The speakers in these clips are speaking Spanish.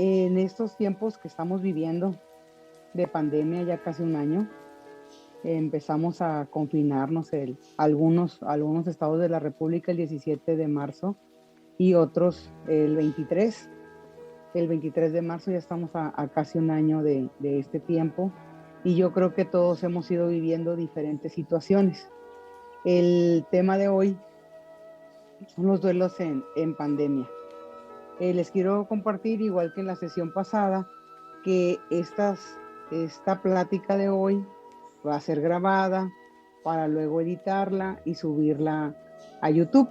En estos tiempos que estamos viviendo de pandemia, ya casi un año, empezamos a confinarnos algunos estados de la República el 17 de marzo y otros el 23. El 23 de marzo ya estamos a casi un año de este tiempo y yo creo que todos hemos ido viviendo diferentes situaciones. El tema de hoy son los duelos en pandemia. Les quiero compartir, igual que en la sesión pasada, que esta plática de hoy va a ser grabada para luego editarla y subirla a YouTube.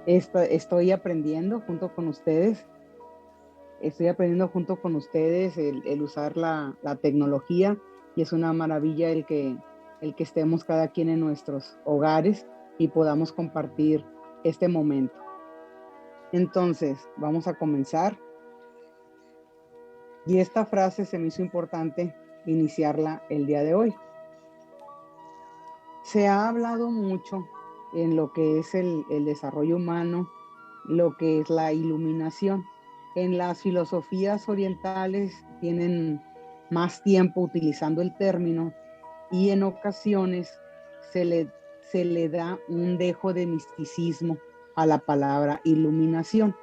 Estoy aprendiendo junto con ustedes. Estoy aprendiendo junto con ustedes el usar la tecnología y es una maravilla el que estemos cada quien en nuestros hogares y podamos compartir este momento. Entonces, vamos a comenzar. Y esta frase se me hizo importante iniciarla el día de hoy. Se ha hablado mucho en lo que es el desarrollo humano, lo que es la iluminación. En las filosofías orientales tienen más tiempo utilizando el término y en ocasiones se le da un dejo de misticismo a la palabra iluminación.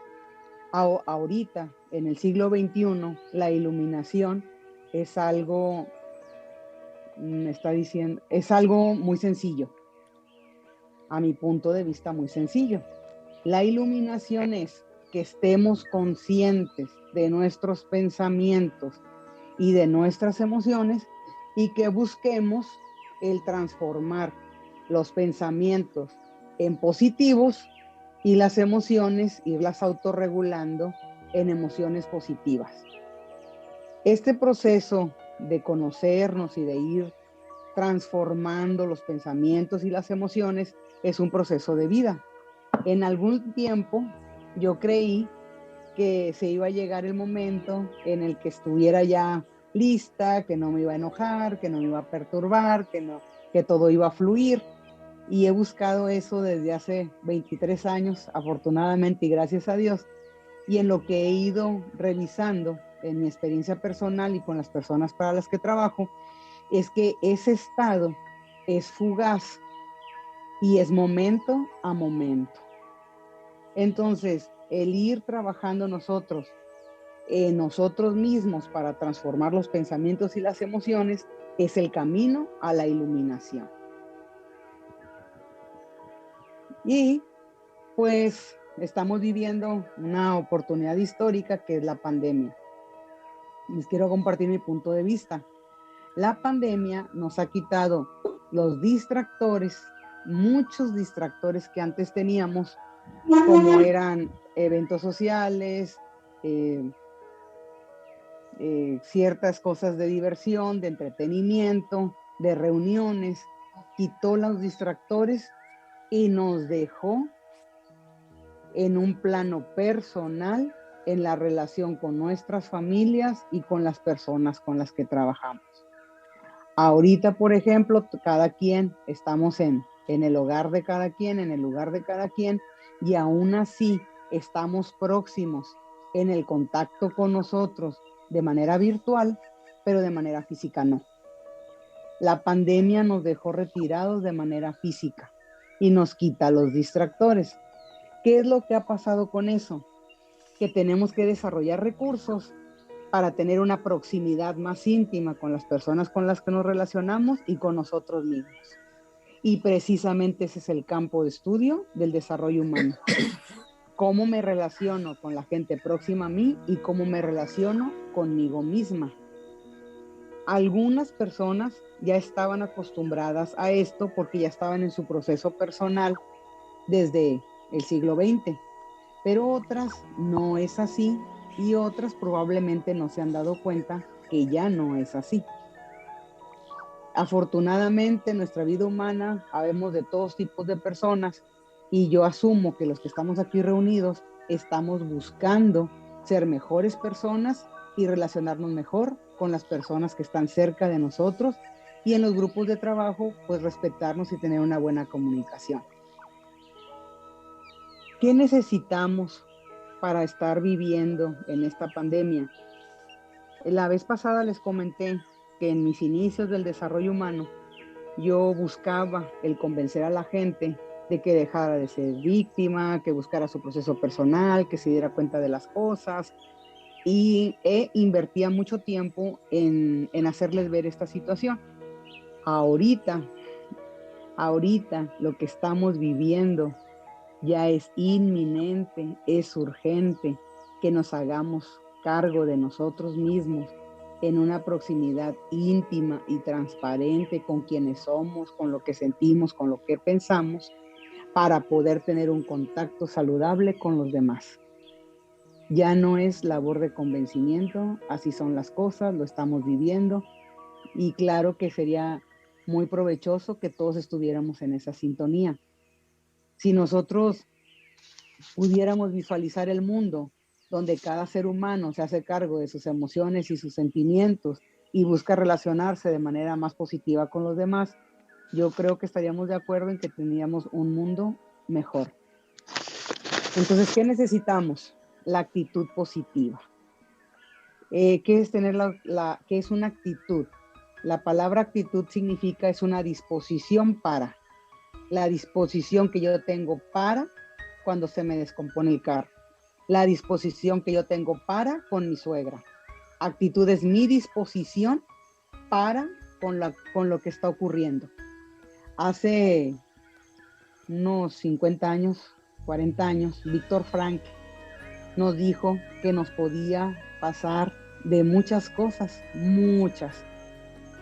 Ahorita, en el siglo XXI, la iluminación es algo, me está diciendo, es algo muy sencillo, a mi punto de vista muy sencillo. La iluminación es que estemos conscientes de nuestros pensamientos y de nuestras emociones y que busquemos el transformar los pensamientos en positivos y las emociones irlas autorregulando en emociones positivas. Este proceso de conocernos y de ir transformando los pensamientos y las emociones es un proceso de vida. En algún tiempo yo creí que se iba a llegar el momento en el que estuviera ya lista, que no me iba a enojar, que no me iba a perturbar, que todo iba a fluir. Y he buscado eso desde hace 23 años, afortunadamente y gracias a Dios. Y en lo que he ido revisando en mi experiencia personal y con las personas para las que trabajo, es que ese estado es fugaz y es momento a momento. Entonces, el ir trabajando nosotros en nosotros mismos para transformar los pensamientos y las emociones es el camino a la iluminación. Y pues estamos viviendo una oportunidad histórica que es la pandemia. Les quiero compartir mi punto de vista. La pandemia nos ha quitado los distractores, muchos distractores que antes teníamos, como eran eventos sociales, ciertas cosas de diversión, de entretenimiento, de reuniones, quitó los distractores y nos dejó en un plano personal en la relación con nuestras familias y con las personas con las que trabajamos. Ahorita, por ejemplo, cada quien estamos en el hogar de cada quien, en el lugar de cada quien, y aún así estamos próximos en el contacto con nosotros de manera virtual, pero de manera física no. La pandemia nos dejó retirados de manera física y nos quita los distractores. ¿Qué es lo que ha pasado con eso? Que tenemos que desarrollar recursos para tener una proximidad más íntima con las personas con las que nos relacionamos y con nosotros mismos. Y precisamente ese es el campo de estudio del desarrollo humano. Cómo me relaciono con la gente próxima a mí y cómo me relaciono conmigo misma. Algunas personas ya estaban acostumbradas a esto porque ya estaban en su proceso personal desde el siglo XX, pero otras no es así y otras probablemente no se han dado cuenta que ya no es así. Afortunadamente en nuestra vida humana habemos de todos tipos de personas y yo asumo que los que estamos aquí reunidos estamos buscando ser mejores personas y relacionarnos mejor con las personas que están cerca de nosotros y en los grupos de trabajo pues respetarnos y tener una buena comunicación. ¿Qué necesitamos para estar viviendo en esta pandemia. La vez pasada les comenté que en mis inicios del desarrollo humano yo buscaba el convencer a la gente de que dejara de ser víctima, que buscara su proceso personal, que se diera cuenta de las cosas, invertía mucho tiempo en hacerles ver esta situación. Ahorita lo que estamos viviendo ya es inminente, es urgente que nos hagamos cargo de nosotros mismos en una proximidad íntima y transparente con quienes somos, con lo que sentimos, con lo que pensamos, para poder tener un contacto saludable con los demás. Ya no es labor de convencimiento, así son las cosas, lo estamos viviendo, y claro que sería muy provechoso que todos estuviéramos en esa sintonía. Si nosotros pudiéramos visualizar el mundo donde cada ser humano se hace cargo de sus emociones y sus sentimientos y busca relacionarse de manera más positiva con los demás, yo creo que estaríamos de acuerdo en que tendríamos un mundo mejor. Entonces, ¿qué necesitamos? La actitud positiva. ¿Qué es tener qué es una actitud? La palabra actitud significa es una disposición para, la disposición que yo tengo para cuando se me descompone el carro, la disposición que yo tengo para con mi suegra. Actitud es mi disposición para con lo que está ocurriendo. Hace unos 50 años, 40 años, Víctor Frank nos dijo que nos podía pasar de muchas cosas, muchas.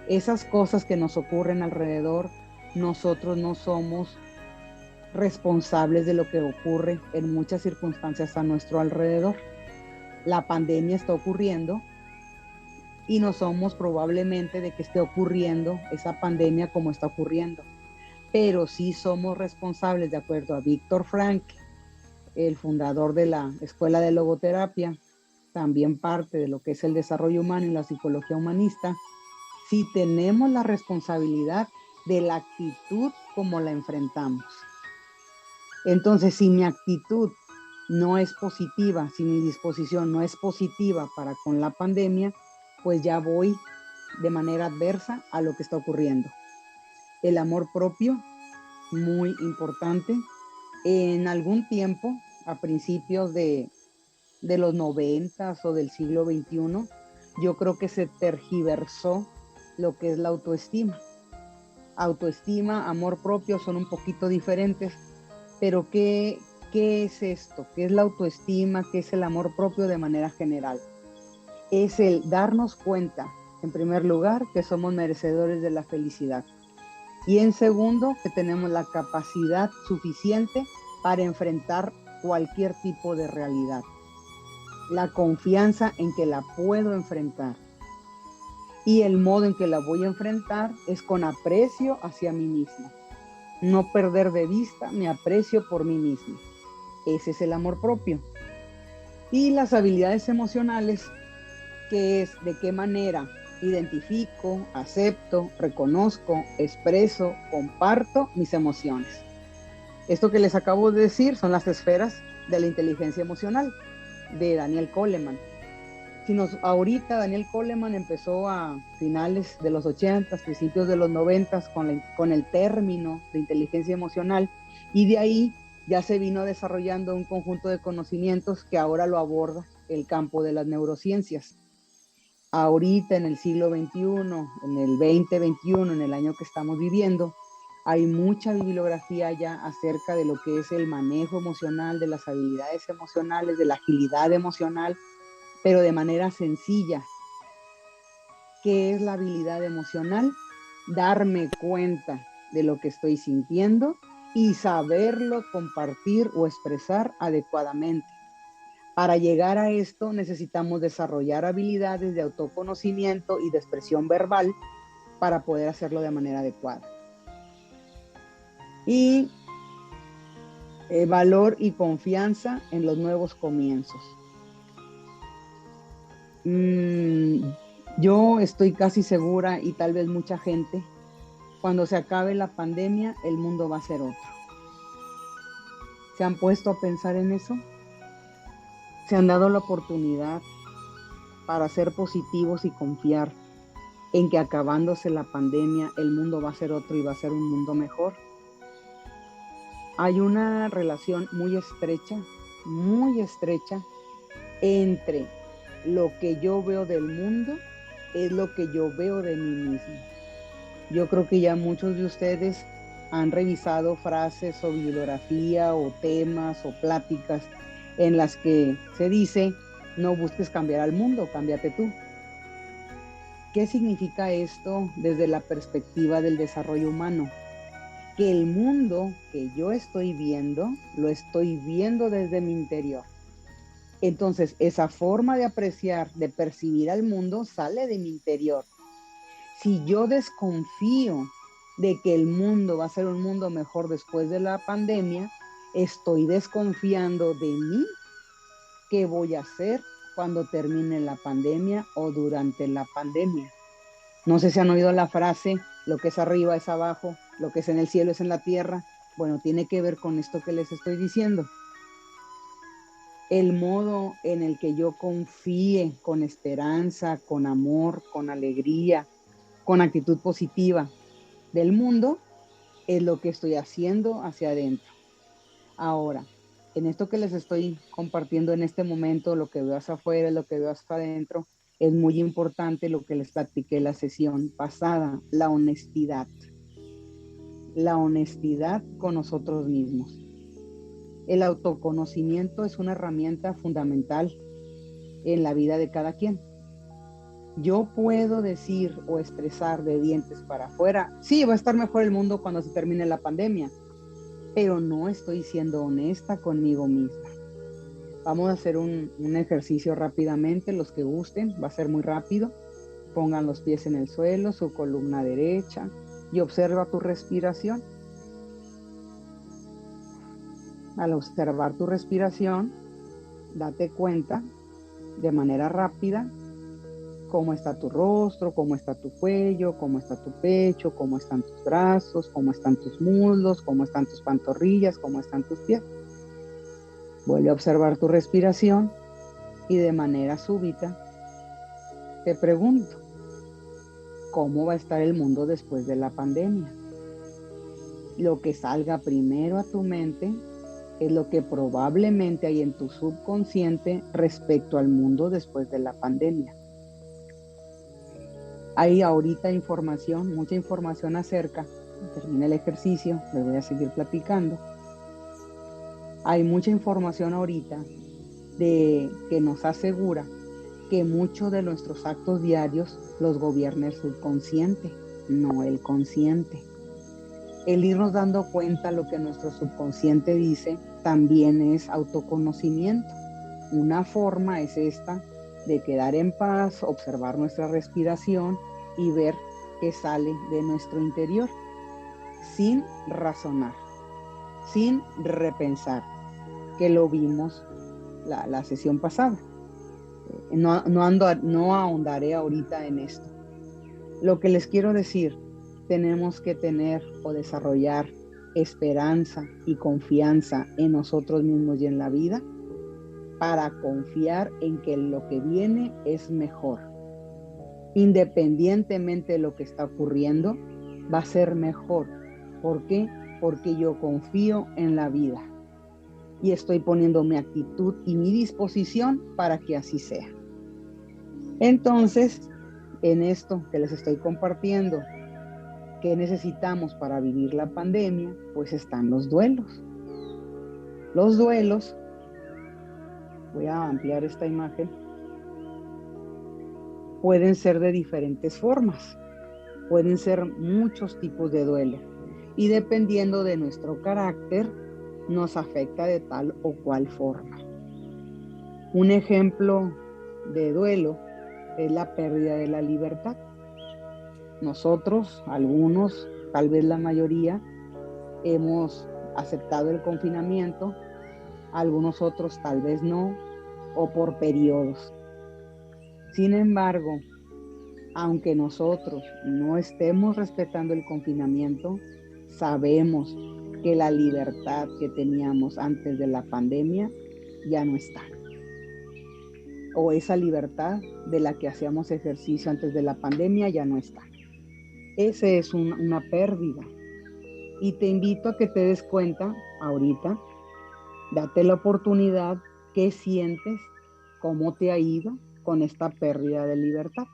Esas cosas que nos ocurren alrededor, nosotros no somos responsables de lo que ocurre en muchas circunstancias a nuestro alrededor. La pandemia está ocurriendo y no somos probablemente de que esté ocurriendo esa pandemia como está ocurriendo, pero sí somos responsables, de acuerdo a Víctor Frank, el fundador de la Escuela de Logoterapia, también parte de lo que es el desarrollo humano y la psicología humanista, si tenemos la responsabilidad de la actitud como la enfrentamos. Entonces, si mi actitud no es positiva, si mi disposición no es positiva para con la pandemia, pues ya voy de manera adversa a lo que está ocurriendo. El amor propio, muy importante. En algún tiempo, a principios de los 90 o del siglo XXI, yo creo que se tergiversó lo que es la autoestima. Autoestima, amor propio son un poquito diferentes, pero ¿qué es esto? ¿Qué es la autoestima? ¿Qué es el amor propio de manera general? Es el darnos cuenta, en primer lugar, que somos merecedores de la felicidad. Y en segundo, que tenemos la capacidad suficiente para enfrentar cualquier tipo de realidad. La confianza en que la puedo enfrentar. Y el modo en que la voy a enfrentar es con aprecio hacia mí mismo. No perder de vista mi aprecio por mí mismo. Ese es el amor propio. Y las habilidades emocionales, que es de qué manera identifico, acepto, reconozco, expreso, comparto mis emociones. Esto que les acabo de decir son las esferas de la inteligencia emocional de Daniel Goleman. Ahorita Daniel Goleman empezó a finales de los 80, principios de los 90 con el término de inteligencia emocional, y de ahí ya se vino desarrollando un conjunto de conocimientos que ahora lo aborda el campo de las neurociencias. Ahorita en el siglo XXI, en el 2021, en el año que estamos viviendo, hay mucha bibliografía ya acerca de lo que es el manejo emocional, de las habilidades emocionales, de la agilidad emocional, pero de manera sencilla. ¿Qué es la habilidad emocional? Darme cuenta de lo que estoy sintiendo y saberlo compartir o expresar adecuadamente. Para llegar a esto necesitamos desarrollar habilidades de autoconocimiento y de expresión verbal para poder hacerlo de manera adecuada. Y valor y confianza en los nuevos comienzos. Yo estoy casi segura, y tal vez mucha gente, cuando se acabe la pandemia, el mundo va a ser otro. ¿Se han puesto a pensar en eso? se han dado la oportunidad para ser positivos y confiar en que acabándose la pandemia el mundo va a ser otro y va a ser un mundo mejor. Hay una relación muy estrecha entre lo que yo veo del mundo es lo que yo veo de mí mismo. Yo creo que ya muchos de ustedes han revisado frases o bibliografía o temas o pláticas en las que se dice: no busques cambiar al mundo, cámbiate tú. ¿Qué significa esto desde la perspectiva del desarrollo humano? Que el mundo que yo estoy viendo, lo estoy viendo desde mi interior. Entonces, esa forma de apreciar, de percibir al mundo, sale de mi interior. Si yo desconfío de que el mundo va a ser un mundo mejor después de la pandemia, estoy desconfiando de mí. ¿Qué voy a hacer cuando termine la pandemia o durante la pandemia? No sé si han oído la frase: lo que es arriba es abajo, lo que es en el cielo es en la tierra. Bueno, tiene que ver con esto que les estoy diciendo. El modo en el que yo confíe con esperanza, con amor, con alegría, con actitud positiva del mundo, es lo que estoy haciendo hacia adentro. Ahora, en esto que les estoy compartiendo en este momento, lo que veo hacia afuera, lo que veo hacia adentro, es muy importante lo que les platiqué la sesión pasada: la honestidad. La honestidad con nosotros mismos. El autoconocimiento es una herramienta fundamental en la vida de cada quien. Yo puedo decir o expresar de dientes para afuera: sí, va a estar mejor el mundo cuando se termine la pandemia, pero no estoy siendo honesta conmigo misma. Vamos a hacer un ejercicio rápidamente, los que gusten, va a ser muy rápido. Pongan los pies en el suelo, su columna derecha, y observa tu respiración. Al observar tu respiración, date cuenta de manera rápida cómo está tu rostro, cómo está tu cuello, cómo está tu pecho, cómo están tus brazos, cómo están tus muslos, cómo están tus pantorrillas, cómo están tus pies. Vuelve a observar tu respiración y de manera súbita te pregunto: ¿cómo va a estar el mundo después de la pandemia? Lo que salga primero a tu mente es lo que probablemente hay en tu subconsciente respecto al mundo después de la pandemia. Hay ahorita información, mucha información acerca, termina el ejercicio, les voy a seguir platicando. Hay mucha información ahorita que nos asegura que muchos de nuestros actos diarios los gobierna el subconsciente, no el consciente. El irnos dando cuenta lo que nuestro subconsciente dice también es autoconocimiento. Una forma es esta de quedar en paz, observar nuestra respiración y ver qué sale de nuestro interior, sin razonar, sin repensar, que lo vimos la sesión pasada. No ahondaré ahorita en esto. Lo que les quiero decir: tenemos que tener o desarrollar esperanza y confianza en nosotros mismos y en la vida, para confiar en que lo que viene es mejor. Independientemente de lo que está ocurriendo, va a ser mejor. ¿Por qué? Porque yo confío en la vida y estoy poniendo mi actitud y mi disposición para que así sea. Entonces, en esto que les estoy compartiendo, ¿qué necesitamos para vivir la pandemia? Pues están los duelos. Los duelos, voy a ampliar esta imagen, pueden ser de diferentes formas. Pueden ser muchos tipos de duelo. Y dependiendo de nuestro carácter, nos afecta de tal o cual forma. Un ejemplo de duelo es la pérdida de la libertad. Nosotros, algunos, tal vez la mayoría, hemos aceptado el confinamiento, algunos otros tal vez no, o por periodos. Sin embargo, aunque nosotros no estemos respetando el confinamiento, sabemos que la libertad que teníamos antes de la pandemia ya no está. o esa libertad de la que hacíamos ejercicio antes de la pandemia ya no está. Esa es una pérdida. Y te invito a que te des cuenta ahorita, date la oportunidad, qué sientes, cómo te ha ido con esta pérdida de libertad.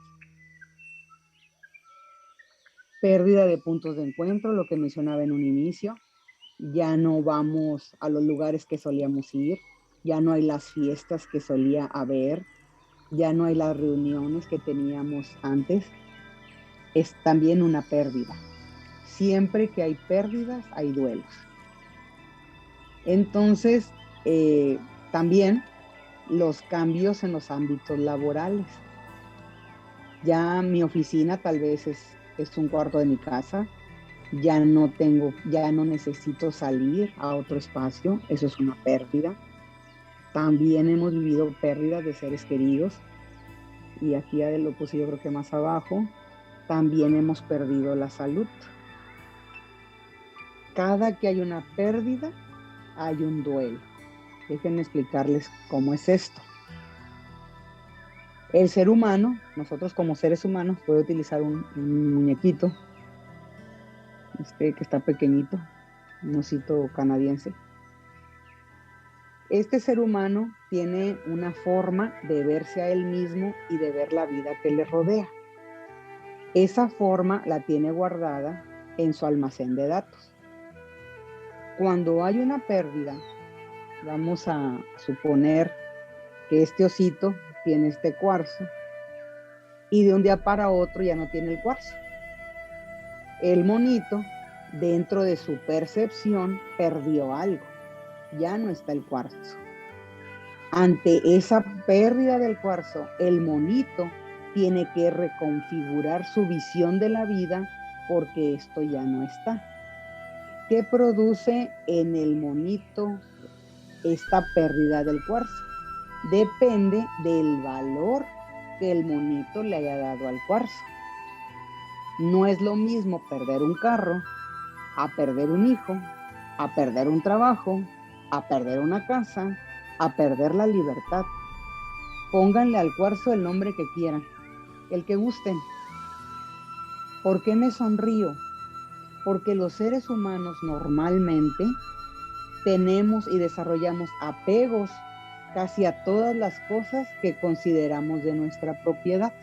Pérdida de puntos de encuentro, lo que mencionaba en un inicio. Ya no vamos a los lugares que solíamos ir, ya no hay las fiestas que solía haber, ya no hay las reuniones que teníamos antes. Es también una pérdida. Siempre que hay pérdidas, hay duelos. Entonces, también los cambios en los ámbitos laborales. Ya mi oficina tal vez es un cuarto de mi casa, ya no necesito salir a otro espacio, eso es una pérdida. También hemos vivido pérdidas de seres queridos, y aquí lo puse yo creo que más abajo, también hemos perdido la salud. Cada que hay una pérdida, hay un duelo. Déjenme explicarles cómo es esto. El ser humano, nosotros como seres humanos, puedo utilizar un muñequito, que está pequeñito, un osito canadiense. Este ser humano tiene una forma de verse a él mismo y de ver la vida que le rodea. Esa forma la tiene guardada en su almacén de datos. Cuando hay una pérdida, vamos a suponer que este osito tiene este cuarzo y de un día para otro ya no tiene el cuarzo. El monito, dentro de su percepción, perdió algo. Ya no está el cuarzo. Ante esa pérdida del cuarzo, el monito tiene que reconfigurar su visión de la vida porque esto ya no está. ¿Qué produce en el monito esta pérdida del cuarzo? Depende del valor que el monito le haya dado al cuarzo. No es lo mismo perder un carro, a perder un hijo, a perder un trabajo, a perder una casa, a perder la libertad. Pónganle al cuarzo el nombre que quieran, el que gusten. ¿Por qué me sonrío? Porque los seres humanos normalmente tenemos y desarrollamos apegos casi a todas las cosas que consideramos de nuestra propiedad.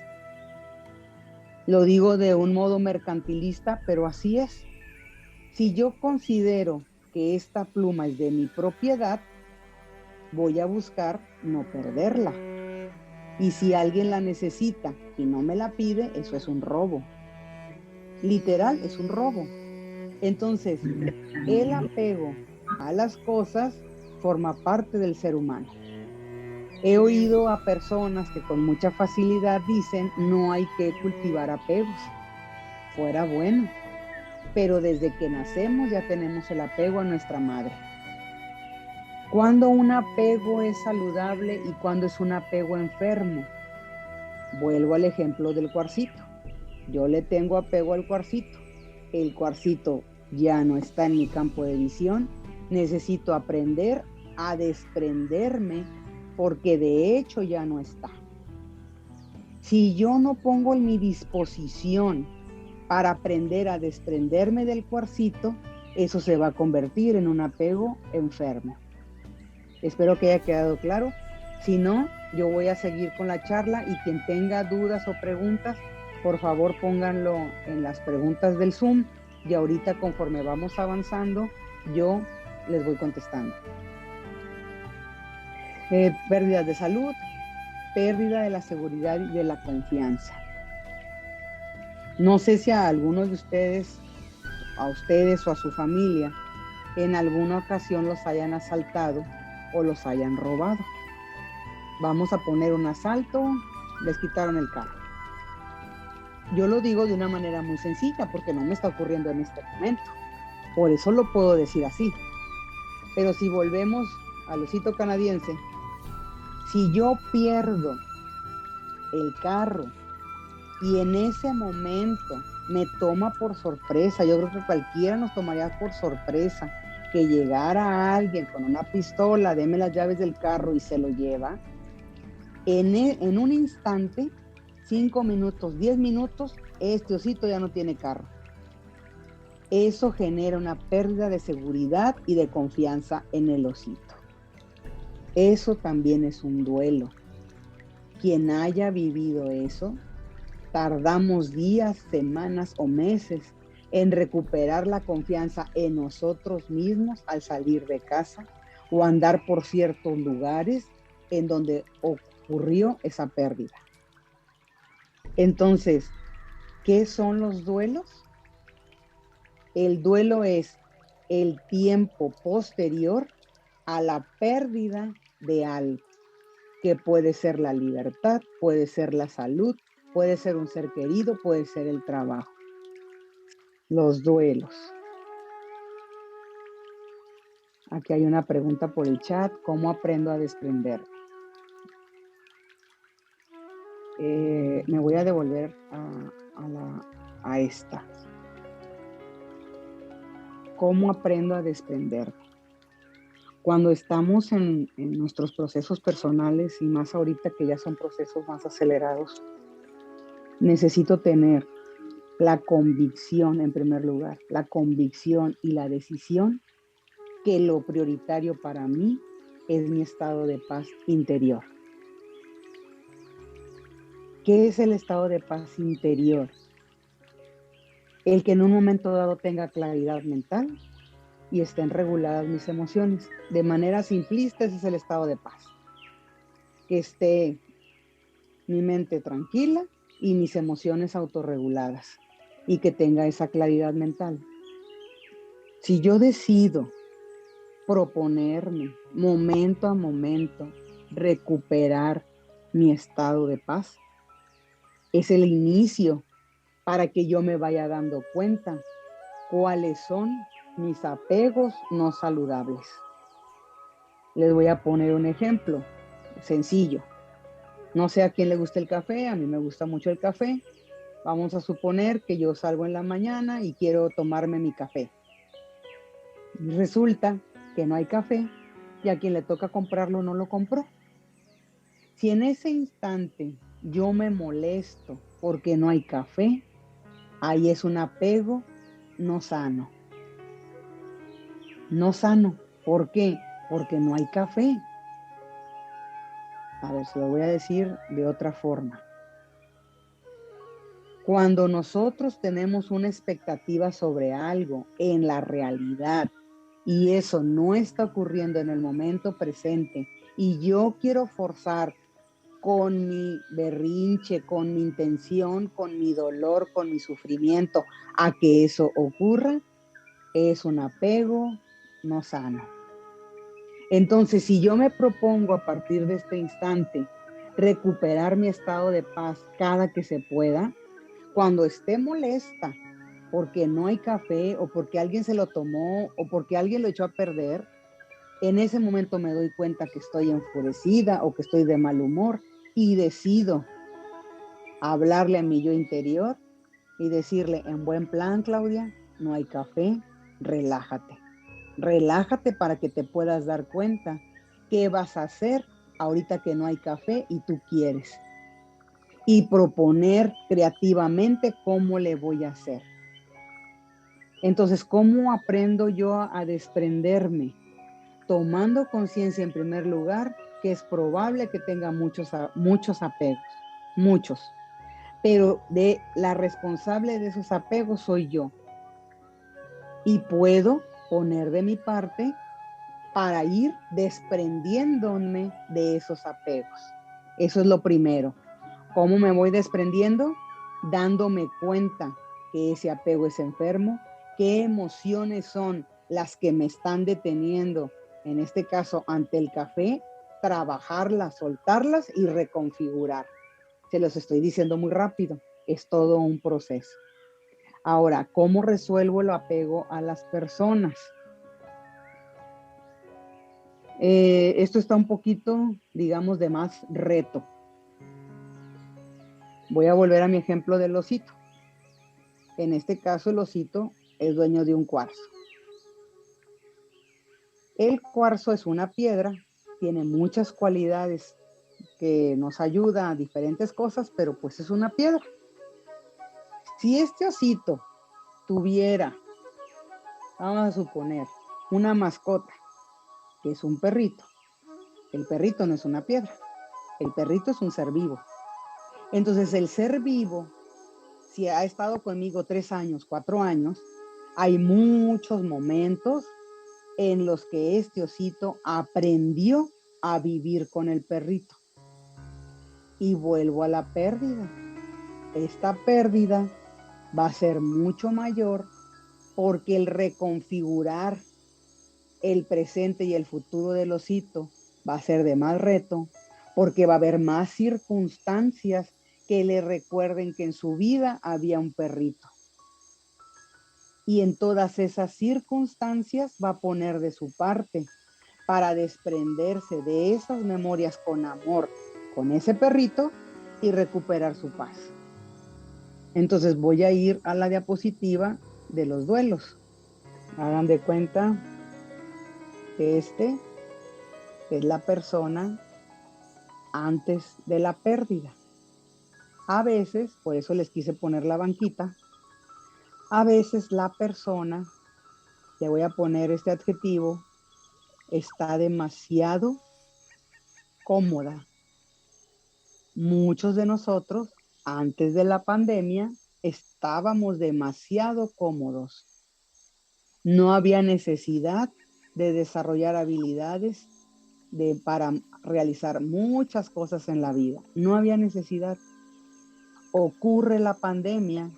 Lo digo de un modo mercantilista, pero así es. Si yo considero que esta pluma es de mi propiedad, voy a buscar no perderla. Y si alguien la necesita y no me la pide, eso es un robo. Literal, es un robo. Entonces, el apego a las cosas forma parte del ser humano. He oído a personas que con mucha facilidad dicen no hay que cultivar apegos. Fuera bueno. Pero desde que nacemos ya tenemos el apego a nuestra madre. ¿Cuándo un apego es saludable y cuándo es un apego enfermo? Vuelvo al ejemplo del cuarcito. Yo le tengo apego al cuarcito. El cuarcito ya no está en mi campo de visión. Necesito aprender a desprenderme porque de hecho ya no está. Si yo no pongo en mi disposición para aprender a desprenderme del cuarcito, eso se va a convertir en un apego enfermo. Espero que haya quedado claro. Si no, yo voy a seguir con la charla y quien tenga dudas o preguntas, por favor pónganlo en las preguntas del Zoom y ahorita conforme vamos avanzando, yo les voy contestando. Pérdidas de salud, pérdida de la seguridad y de la confianza. No sé si a algunos de ustedes, a ustedes o a su familia, en alguna ocasión los hayan asaltado o los hayan robado. Vamos a poner un asalto, les quitaron el carro. Yo lo digo de una manera muy sencilla porque no me está ocurriendo en este momento. Por eso lo puedo decir así. Pero si volvemos al osito canadiense, si yo pierdo el carro y en ese momento me toma por sorpresa, yo creo que cualquiera nos tomaría por sorpresa que llegara alguien con una pistola, deme las llaves del carro y se lo lleva, En un instante, 5 minutos, 10 minutos, este osito ya no tiene carro. Eso genera una pérdida de seguridad y de confianza en el osito. Eso también es un duelo. Quien haya vivido eso, tardamos días, semanas o meses en recuperar la confianza en nosotros mismos al salir de casa o andar por ciertos lugares en donde ocurrió esa pérdida. Entonces, ¿qué son los duelos? El duelo es el tiempo posterior a la pérdida de algo, que puede ser la libertad, puede ser la salud, puede ser un ser querido, puede ser el trabajo. Los duelos. Aquí hay una pregunta por el chat. ¿Cómo aprendo a desprenderme? Me voy a devolver a esta. ¿Cómo aprendo a desprenderme? Cuando estamos en nuestros procesos personales y más ahorita que ya son procesos más acelerados, necesito tener la convicción en primer lugar, la convicción y la decisión que lo prioritario para mí es mi estado de paz interior. ¿Qué es el estado de paz interior? El que en un momento dado tenga claridad mental y estén reguladas mis emociones. De manera simplista, ese es el estado de paz. Que esté mi mente tranquila y mis emociones autorreguladas y que tenga esa claridad mental. Si yo decido proponerme momento a momento recuperar mi estado de paz, es el inicio para que yo me vaya dando cuenta cuáles son mis apegos no saludables. Les voy a poner un ejemplo sencillo. No sé a quién le gusta el café, a mí me gusta mucho el café. Vamos a suponer que yo salgo en la mañana y quiero tomarme mi café. Resulta que no hay café y a quien le toca comprarlo no lo compró. Si en ese instante yo me molesto porque no hay café, ahí es un apego no sano. No sano. ¿Por qué? Porque no hay café. A ver, se lo voy a decir de otra forma. Cuando nosotros tenemos una expectativa sobre algo en la realidad y eso no está ocurriendo en el momento presente y yo quiero forzar con mi berrinche, con mi intención, con mi dolor, con mi sufrimiento a que eso ocurra, es un apego no sano. Entonces, si yo me propongo a partir de este instante recuperar mi estado de paz cada que se pueda, cuando esté molesta porque no hay café o porque alguien se lo tomó o porque alguien lo echó a perder, en ese momento me doy cuenta que estoy enfurecida o que estoy de mal humor y decido hablarle a mi yo interior y decirle, en buen plan, Claudia, no hay café, relájate. Relájate para que te puedas dar cuenta qué vas a hacer ahorita que no hay café y tú quieres. Y proponer creativamente cómo le voy a hacer. Entonces, ¿cómo aprendo yo a desprenderme? Tomando conciencia en primer lugar que es probable que tenga muchos apegos, muchos. Pero de la responsable de esos apegos soy yo. Y puedo poner de mi parte para ir desprendiéndome de esos apegos. Eso es lo primero. ¿Cómo me voy desprendiendo? Dándome cuenta que ese apego es enfermo, qué emociones son las que me están deteniendo, en este caso ante el café, trabajarlas, soltarlas y reconfigurar. Se los estoy diciendo muy rápido, es todo un proceso. Ahora, ¿cómo resuelvo el apego a las personas? Esto está un poquito, digamos, de más reto. Voy a volver a mi ejemplo del osito. En este caso, el osito es dueño de un cuarzo. El cuarzo es una piedra, tiene muchas cualidades que nos ayuda a diferentes cosas, pero pues es una piedra. Si este osito tuviera, vamos a suponer, una mascota, que es un perrito, el perrito no es una piedra, el perrito es un ser vivo. Entonces el ser vivo, si ha estado conmigo 3 años, 4 años, hay muchos momentos en los que este osito aprendió a vivir con el perrito. Y vuelvo a la pérdida. Esta pérdida va a ser mucho mayor porque el reconfigurar el presente y el futuro del osito va a ser de más reto, porque va a haber más circunstancias que le recuerden que en su vida había un perrito. Y en todas esas circunstancias va a poner de su parte para desprenderse de esas memorias con amor, con ese perrito, y recuperar su paz. Entonces voy a ir a la diapositiva de los duelos. Hagan de cuenta que este es la persona antes de la pérdida. A veces, por eso les quise poner la banquita, a veces la persona, le voy a poner este adjetivo, está demasiado cómoda. Muchos de nosotros, antes de la pandemia, estábamos demasiado cómodos. No había necesidad de desarrollar habilidades para realizar muchas cosas en la vida. No había necesidad. Ocurre la pandemia,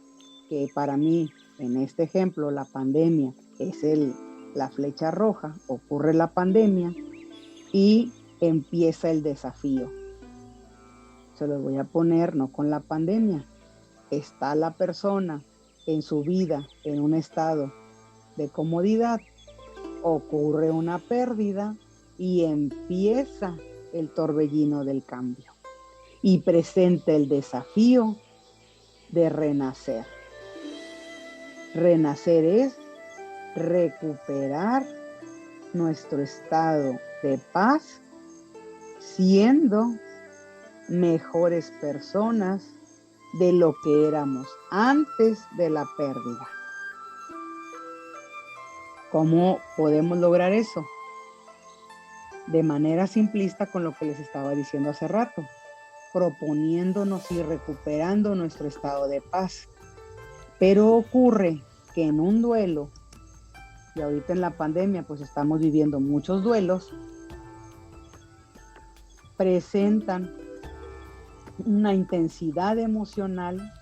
que para mí, en este ejemplo, la pandemia es la flecha roja. Ocurre la pandemia y empieza el desafío. Se los voy a poner, no con la pandemia. Está la persona en su vida en un estado de comodidad, ocurre una pérdida y empieza el torbellino del cambio y presenta el desafío de renacer. Renacer es recuperar nuestro estado de paz siendo mejores personas de lo que éramos antes de la pérdida. ¿Cómo podemos lograr eso? De manera simplista, con lo que les estaba diciendo hace rato, proponiéndonos y recuperando nuestro estado de paz. Pero ocurre que en un duelo, y ahorita en la pandemia pues estamos viviendo muchos duelos, presentan una intensidad emocional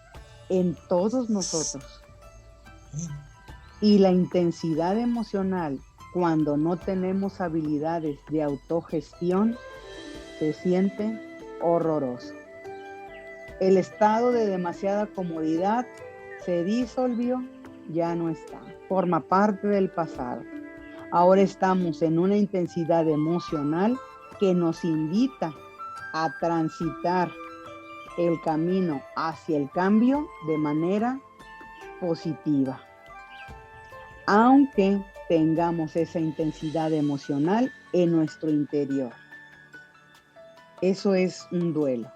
en todos nosotros. Y la intensidad emocional, cuando no tenemos habilidades de autogestión, se siente horroroso. El estado de demasiada comodidad se disolvió, ya no está, forma parte del pasado. Ahora estamos en una intensidad emocional que nos invita a transitar el camino hacia el cambio de manera positiva. Aunque tengamos esa intensidad emocional en nuestro interior. Eso es un duelo.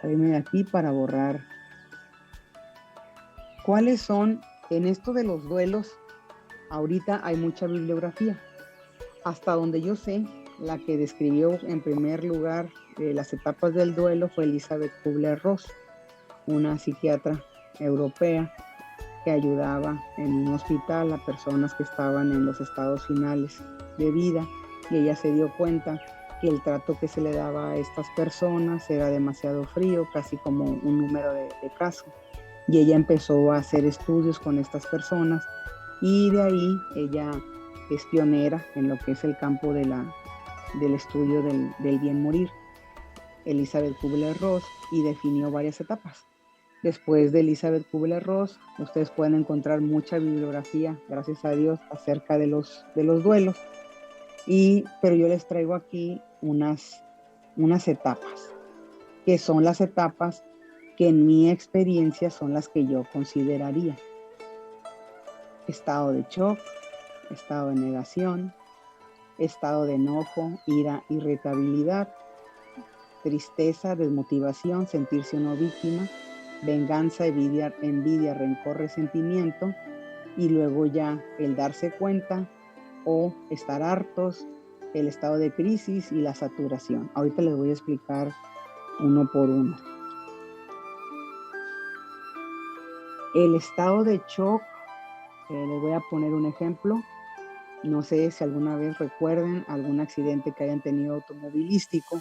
Salirme de aquí para borrar. ¿Cuáles son, en esto de los duelos, ahorita hay mucha bibliografía? Hasta donde yo sé, la que describió en primer lugar las etapas del duelo fue Elizabeth Kubler-Ross, una psiquiatra europea que ayudaba en un hospital a personas que estaban en los estados finales de vida, y ella se dio cuenta que el trato que se le daba a estas personas era demasiado frío, casi como un número de caso, y ella empezó a hacer estudios con estas personas, y de ahí ella es pionera en lo que es el campo del estudio del bien morir, Elizabeth Kubler-Ross, y definió varias etapas. Después de Elizabeth Kubler-Ross, ustedes pueden encontrar mucha bibliografía, gracias a Dios, acerca de los duelos. Pero yo les traigo aquí unas etapas, que son las etapas que en mi experiencia son las que yo consideraría. Estado de shock, estado de negación, estado de enojo, ira, irritabilidad, tristeza, desmotivación, sentirse uno víctima, venganza, envidia, rencor, resentimiento, y luego ya el darse cuenta o estar hartos, el estado de crisis y la saturación. Ahorita les voy a explicar uno por uno. El estado de shock, les voy a poner un ejemplo. No sé si alguna vez recuerden algún accidente que hayan tenido automovilístico.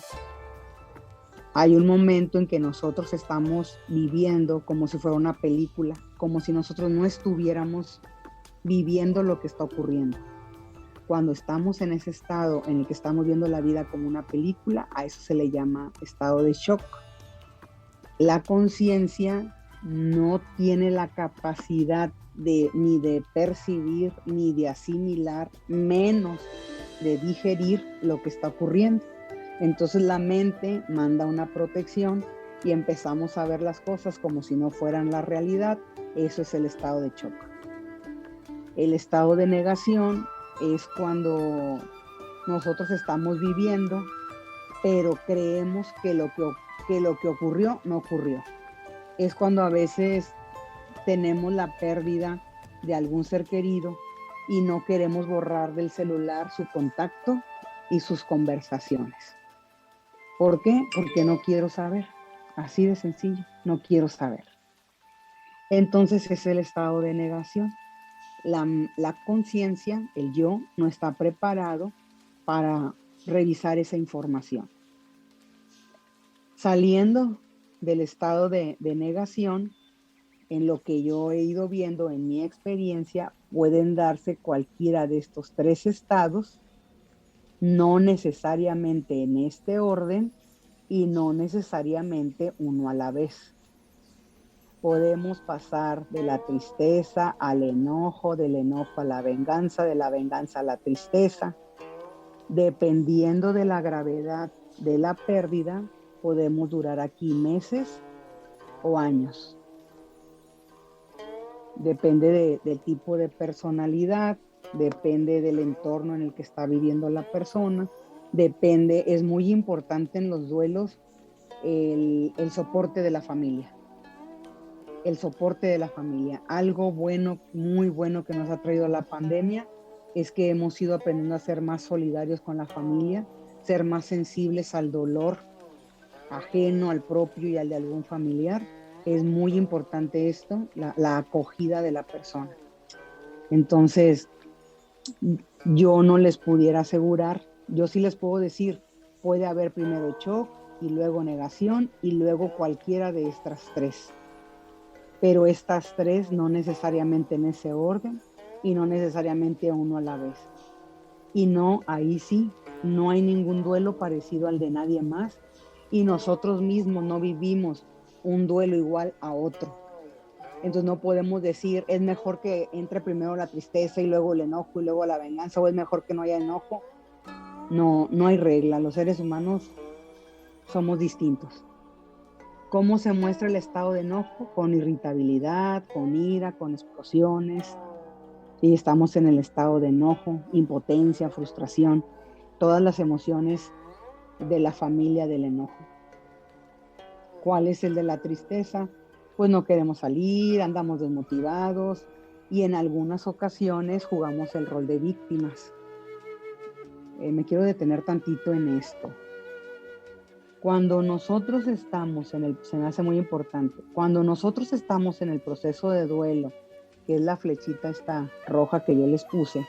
Hay un momento en que nosotros estamos viviendo como si fuera una película, como si nosotros no estuviéramos viviendo lo que está ocurriendo. Cuando estamos en ese estado en el que estamos viendo la vida como una película, a eso se le llama estado de shock. La conciencia no tiene la capacidad ni de percibir, ni de asimilar, menos de digerir lo que está ocurriendo. Entonces la mente manda una protección y empezamos a ver las cosas como si no fueran la realidad. Eso es el estado de shock. El estado de negación es cuando nosotros estamos viviendo, pero creemos que lo que ocurrió no ocurrió. Es cuando a veces tenemos la pérdida de algún ser querido y no queremos borrar del celular su contacto y sus conversaciones. ¿Por qué? Porque no quiero saber. Así de sencillo, no quiero saber. Entonces es el estado de negación. La conciencia, el yo, no está preparado para revisar esa información. Saliendo del estado de negación, en lo que yo he ido viendo en mi experiencia, pueden darse cualquiera de estos tres estados, no necesariamente en este orden y no necesariamente uno a la vez. Podemos pasar de la tristeza al enojo, del enojo a la venganza, de la venganza a la tristeza. Dependiendo de la gravedad de la pérdida, podemos durar aquí meses o años. Depende del tipo de personalidad, depende del entorno en el que está viviendo la persona, es muy importante en los duelos el soporte de la familia. El soporte de la familia. Algo bueno, muy bueno que nos ha traído la pandemia es que hemos ido aprendiendo a ser más solidarios con la familia, ser más sensibles al dolor ajeno, al propio y al de algún familiar. Es muy importante esto, la acogida de la persona. Entonces, yo no les pudiera asegurar, yo sí les puedo decir, puede haber primero shock y luego negación y luego cualquiera de estas tres. Pero estas tres no necesariamente en ese orden y no necesariamente uno a la vez. Y no, ahí sí, no hay ningún duelo parecido al de nadie más y nosotros mismos no vivimos un duelo igual a otro. Entonces no podemos decir, es mejor que entre primero la tristeza y luego el enojo y luego la venganza, o es mejor que no haya enojo. No, no hay regla, los seres humanos somos distintos. ¿Cómo se muestra el estado de enojo? Con irritabilidad, con ira, con explosiones. Y estamos en el estado de enojo, impotencia, frustración, todas las emociones de la familia del enojo. ¿Cuál es el de la tristeza? Pues no queremos salir, andamos desmotivados y en algunas ocasiones jugamos el rol de víctimas. Me quiero detener tantito en esto. Cuando nosotros estamos se me hace muy importante, cuando nosotros estamos en el proceso de duelo, que es la flechita esta roja que yo les puse,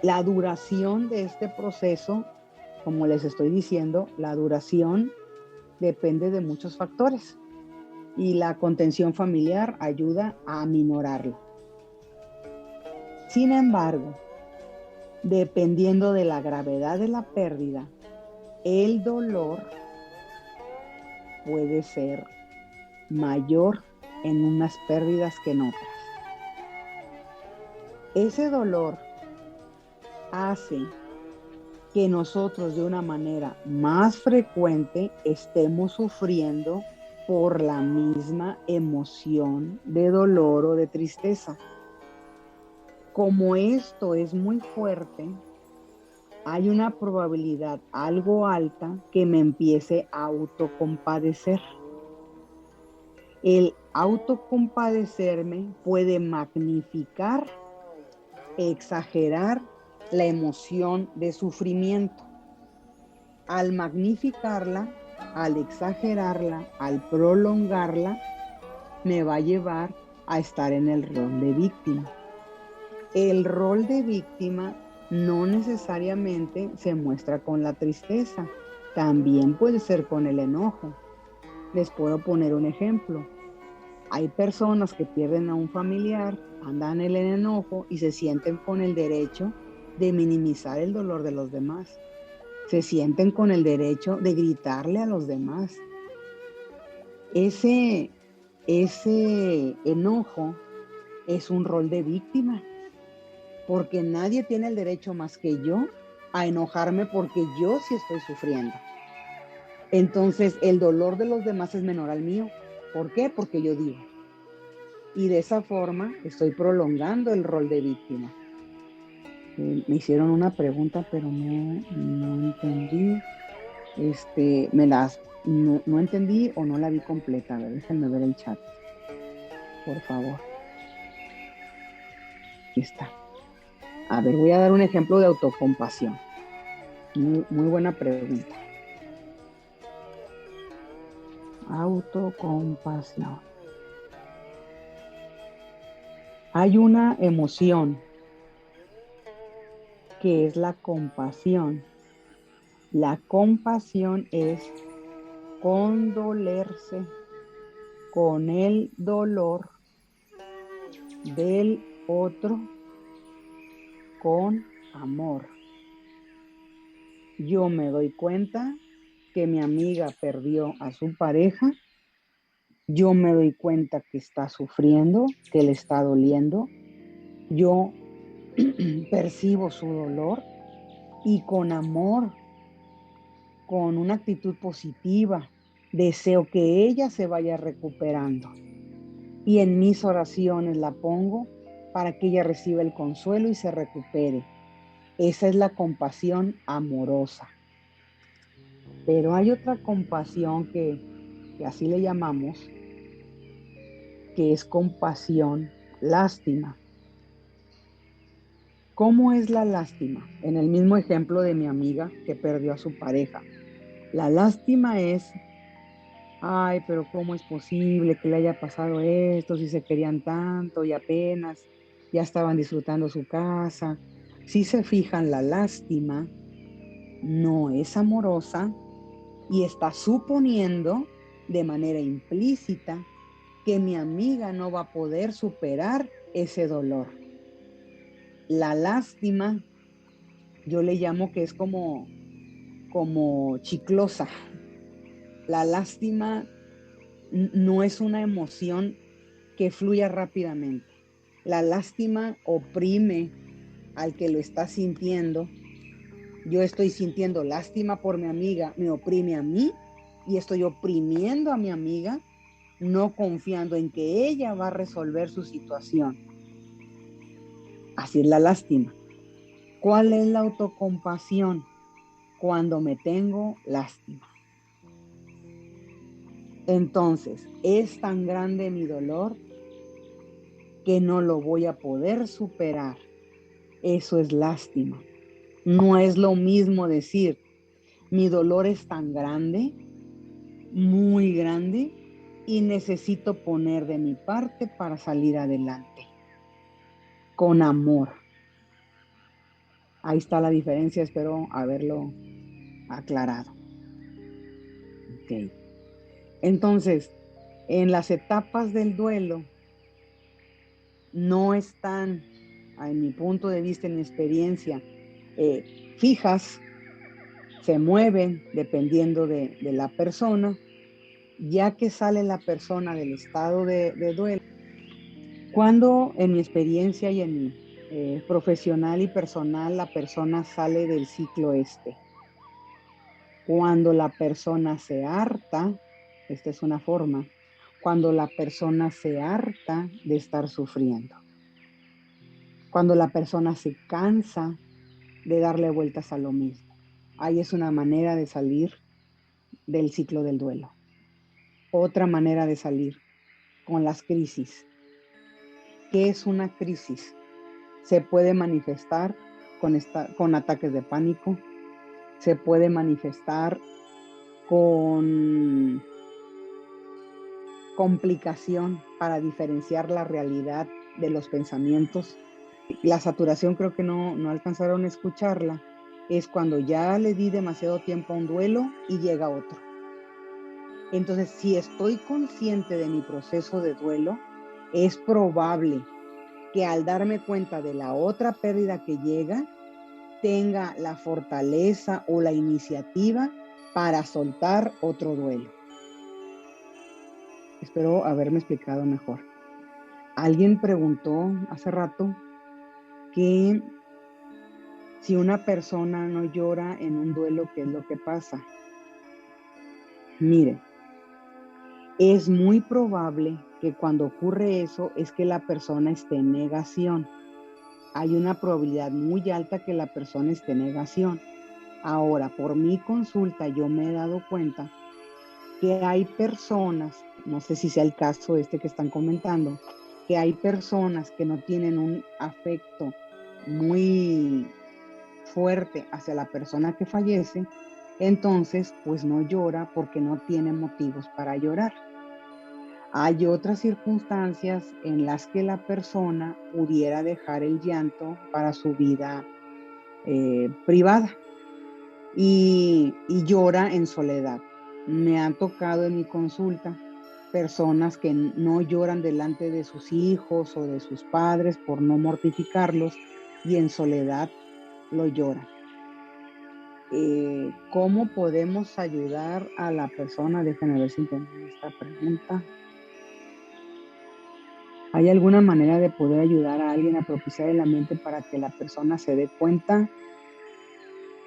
la duración de este proceso, como les estoy diciendo, la duración depende de muchos factores y la contención familiar ayuda a aminorarlo. Sin embargo, dependiendo de la gravedad de la pérdida, el dolor puede ser mayor en unas pérdidas que en otras. Ese dolor hace que nosotros de una manera más frecuente estemos sufriendo por la misma emoción de dolor o de tristeza. como esto es muy fuerte, hay una probabilidad algo alta que me empiece a autocompadecer. El autocompadecerme puede magnificar, exagerar la emoción de sufrimiento. Al magnificarla, al exagerarla, al prolongarla, me va a llevar a estar en el rol de víctima. El rol de víctima no necesariamente se muestra con la tristeza, también puede ser con el enojo. Les puedo poner un ejemplo. Hay personas que pierden a un familiar, andan en el enojo y se sienten con el derecho de minimizar el dolor de los demás. Se sienten con el derecho de gritarle a los demás. Ese enojo es un rol de víctima, porque nadie tiene el derecho más que yo a enojarme porque yo sí estoy sufriendo. Entonces, el dolor de los demás es menor al mío. ¿Por qué? Porque yo digo. Y de esa forma estoy prolongando el rol de víctima. Me hicieron una pregunta, pero no entendí. No entendí o no la vi completa. A ver, déjenme ver el chat, por favor. Aquí está. A ver, voy a dar un ejemplo de autocompasión. Muy buena pregunta. Autocompasión. Hay una emoción que es la compasión. La compasión es condolerse con el dolor del otro con amor. Yo me doy cuenta que mi amiga perdió a su pareja. Yo me doy cuenta que está sufriendo, que le está doliendo. Yo percibo su dolor y con amor, con una actitud positiva, deseo que ella se vaya recuperando. Y en mis oraciones la pongo para que ella reciba el consuelo y se recupere. Esa es la compasión amorosa. Pero hay otra compasión que así le llamamos, que es compasión lástima. ¿Cómo es la lástima? En el mismo ejemplo de mi amiga que perdió a su pareja. La lástima es, ay, pero ¿cómo es posible que le haya pasado esto si se querían tanto y apenas ya estaban disfrutando su casa? Si se fijan, la lástima no es amorosa y está suponiendo de manera implícita que mi amiga no va a poder superar ese dolor. La lástima, yo le llamo que es como chiclosa. La lástima no es una emoción que fluya rápidamente. La lástima oprime al que lo está sintiendo. Yo estoy sintiendo lástima por mi amiga, me oprime a mí y estoy oprimiendo a mi amiga, no confiando en que ella va a resolver su situación. Así es la lástima. ¿Cuál es la autocompasión? Cuando me tengo lástima. Entonces, es tan grande mi dolor que no lo voy a poder superar. Eso es lástima. No es lo mismo decir, mi dolor es tan grande, muy grande, y necesito poner de mi parte para salir adelante. Con amor. Ahí está la diferencia, espero haberlo aclarado. Ok. Entonces, en las etapas del duelo, no están, en mi punto de vista, en mi experiencia, fijas, se mueven dependiendo de la persona. Ya que sale la persona del estado de duelo, cuando en mi experiencia y en mi profesional y personal, la persona sale del ciclo cuando la persona se harta, esta es una forma, cuando la persona se harta de estar sufriendo. cuando la persona se cansa de darle vueltas a lo mismo. Ahí es una manera de salir del ciclo del duelo. Otra manera de salir con las crisis. ¿Qué es una crisis? Se puede manifestar con ataques de pánico, se puede manifestar con complicación para diferenciar la realidad de los pensamientos. La saturación creo que no alcanzaron a escucharla. Es cuando ya le di demasiado tiempo a un duelo y llega otro. Entonces, si estoy consciente de mi proceso de duelo, es probable que al darme cuenta de la otra pérdida que llega, tenga la fortaleza o la iniciativa para soltar otro duelo. Espero haberme explicado mejor. Alguien preguntó hace rato que si una persona no llora en un duelo, ¿qué es lo que pasa? Mire, es muy probable que cuando ocurre eso es que la persona esté en negación. Hay una probabilidad muy alta que la persona esté en negación. Ahora, por mi consulta, yo me he dado cuenta que hay personas, no sé si sea el caso este que están comentando, que hay personas que no tienen un afecto muy fuerte hacia la persona que fallece, entonces pues no llora porque no tiene motivos para llorar. Hay otras circunstancias en las que la persona pudiera dejar el llanto para su vida privada y llora en soledad. Me han tocado en mi consulta personas que no lloran delante de sus hijos o de sus padres por no mortificarlos y en soledad lo lloran. ¿Cómo podemos ayudar a la persona? Déjenme ver si entendí esta pregunta. ¿Hay alguna manera de poder ayudar a alguien a propiciar el ambiente para que la persona se dé cuenta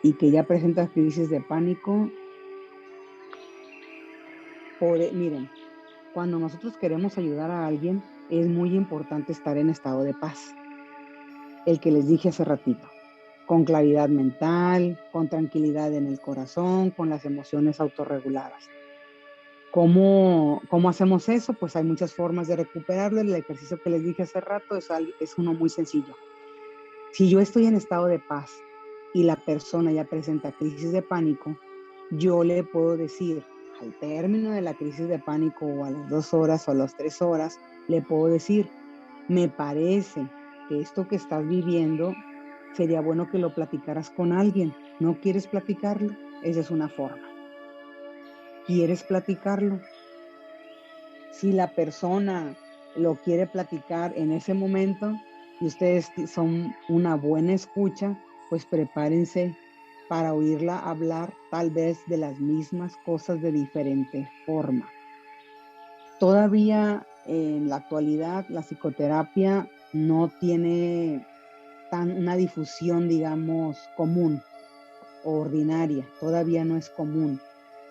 y que ya presenta crisis de pánico? Miren, cuando nosotros queremos ayudar a alguien, es muy importante estar en estado de paz. El que les dije hace ratito, con claridad mental, con tranquilidad en el corazón, con las emociones autorreguladas. ¿Cómo hacemos eso? Pues hay muchas formas de recuperarlo. El ejercicio que les dije hace rato es uno muy sencillo. Si yo estoy en estado de paz y la persona ya presenta crisis de pánico, yo le puedo decir, al término de la crisis de pánico o a las 2 horas o a las 3 horas, le puedo decir, me parece que esto que estás viviendo sería bueno que lo platicaras con alguien. ¿No quieres platicarlo? Esa es una forma. ¿Quieres platicarlo? Si la persona lo quiere platicar en ese momento y ustedes son una buena escucha, pues prepárense para oírla hablar tal vez de las mismas cosas de diferente forma. Todavía en la actualidad la psicoterapia no tiene una difusión, digamos, común o ordinaria, todavía no es común.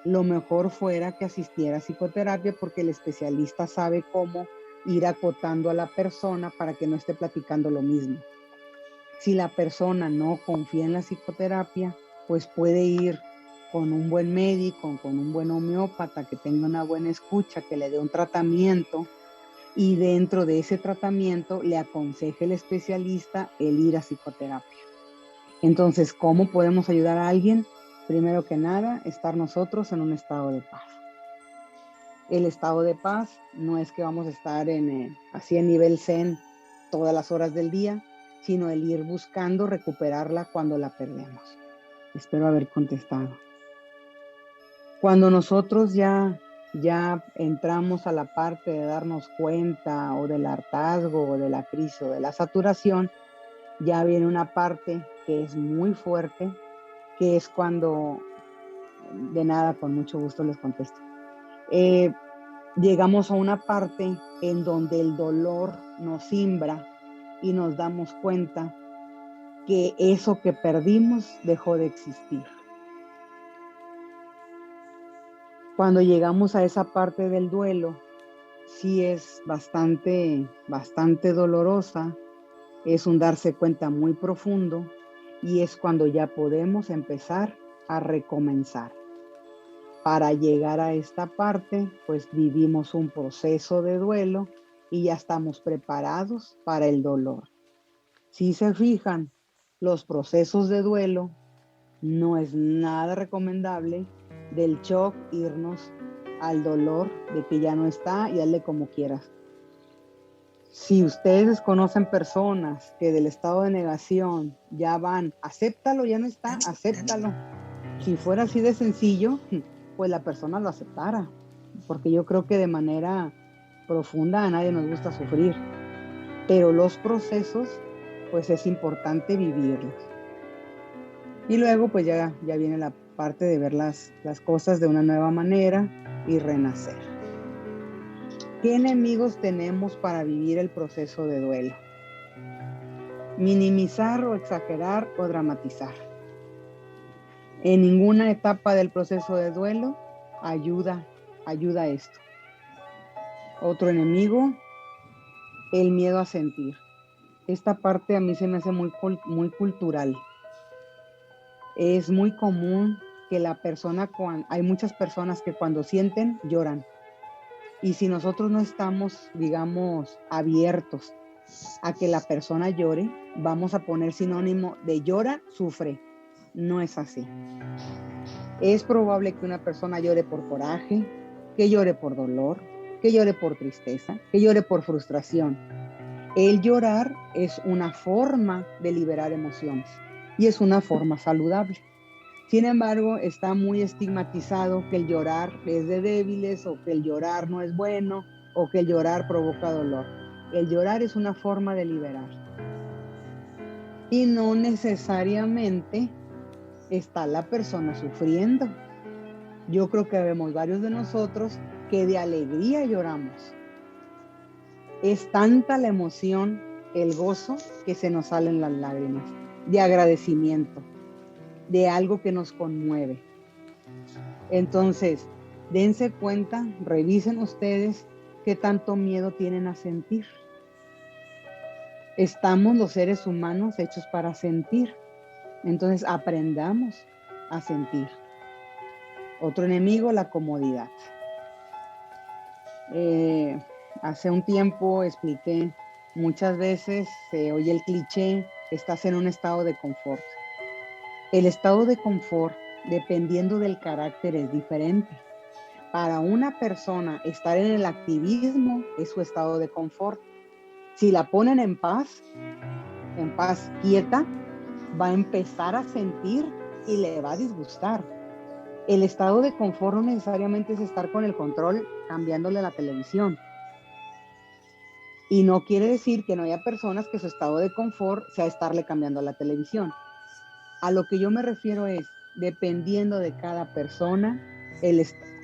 Lo mejor fuera que asistiera a psicoterapia porque el especialista sabe cómo ir acotando a la persona para que no esté platicando lo mismo. Si la persona no confía en la psicoterapia, pues puede ir con un buen médico, con un buen homeópata que tenga una buena escucha, que le dé un tratamiento y dentro de ese tratamiento le aconseje el especialista el ir a psicoterapia. Entonces, ¿cómo podemos ayudar a alguien? Primero que nada, estar nosotros en un estado de paz. El estado de paz no es que vamos a estar así en nivel zen todas las horas del día, sino el ir buscando recuperarla cuando la perdemos. Espero haber contestado. Cuando nosotros ya entramos a la parte de darnos cuenta o del hartazgo o de la crisis o de la saturación, ya viene una parte que es muy fuerte, que es cuando, de nada, con mucho gusto les contesto. Llegamos a una parte en donde el dolor nos cimbra y nos damos cuenta que eso que perdimos dejó de existir. Cuando llegamos a esa parte del duelo, sí es bastante dolorosa Es un darse cuenta muy profundo y es cuando ya podemos empezar a recomenzar. Para llegar a esta parte, pues vivimos un proceso de duelo y ya estamos preparados para el dolor. Si se fijan, los procesos de duelo no es nada recomendable del shock irnos al dolor de que ya no está y hazle como quieras. Si ustedes conocen personas que del estado de negación ya van, acéptalo, ya no está, acéptalo. Si fuera así de sencillo, pues la persona lo aceptara, porque yo creo que de manera profunda a nadie nos gusta sufrir, pero los procesos, pues es importante vivirlos. Y luego pues ya viene la parte de ver las cosas de una nueva manera y renacer. ¿Qué enemigos tenemos para vivir el proceso de duelo? Minimizar o exagerar o dramatizar. En ninguna etapa del proceso de duelo ayuda esto. Otro enemigo, el miedo a sentir. Esta parte a mí se me hace muy cultural. Es muy común que hay muchas personas que cuando sienten, lloran. Y si nosotros no estamos, digamos, abiertos a que la persona llore, vamos a poner sinónimo de llora, sufre. No es así. Es probable que una persona llore por coraje, que llore por dolor, que llore por tristeza, que llore por frustración. El llorar es una forma de liberar emociones y es una forma saludable. Sin embargo, está muy estigmatizado que el llorar es de débiles o que el llorar no es bueno o que el llorar provoca dolor. El llorar es una forma de liberar. Y no necesariamente está la persona sufriendo. Yo creo que vemos varios de nosotros que de alegría lloramos. Es tanta la emoción, el gozo, que se nos salen las lágrimas, de agradecimiento, de algo que nos conmueve. Entonces, dense cuenta, revisen ustedes qué tanto miedo tienen a sentir. Estamos los seres humanos hechos para sentir. Entonces, aprendamos a sentir. Otro enemigo, la comodidad. Hace un tiempo expliqué, muchas veces se oye el cliché, estás en un estado de confort. El estado de confort, dependiendo del carácter, es diferente. Para una persona, estar en el activismo es su estado de confort. Si la ponen en paz, quieta, va a empezar a sentir y le va a disgustar. El estado de confort no necesariamente es estar con el control cambiándole la televisión. Y no quiere decir que no haya personas que su estado de confort sea estarle cambiando la televisión. A lo que yo me refiero es, dependiendo de cada persona,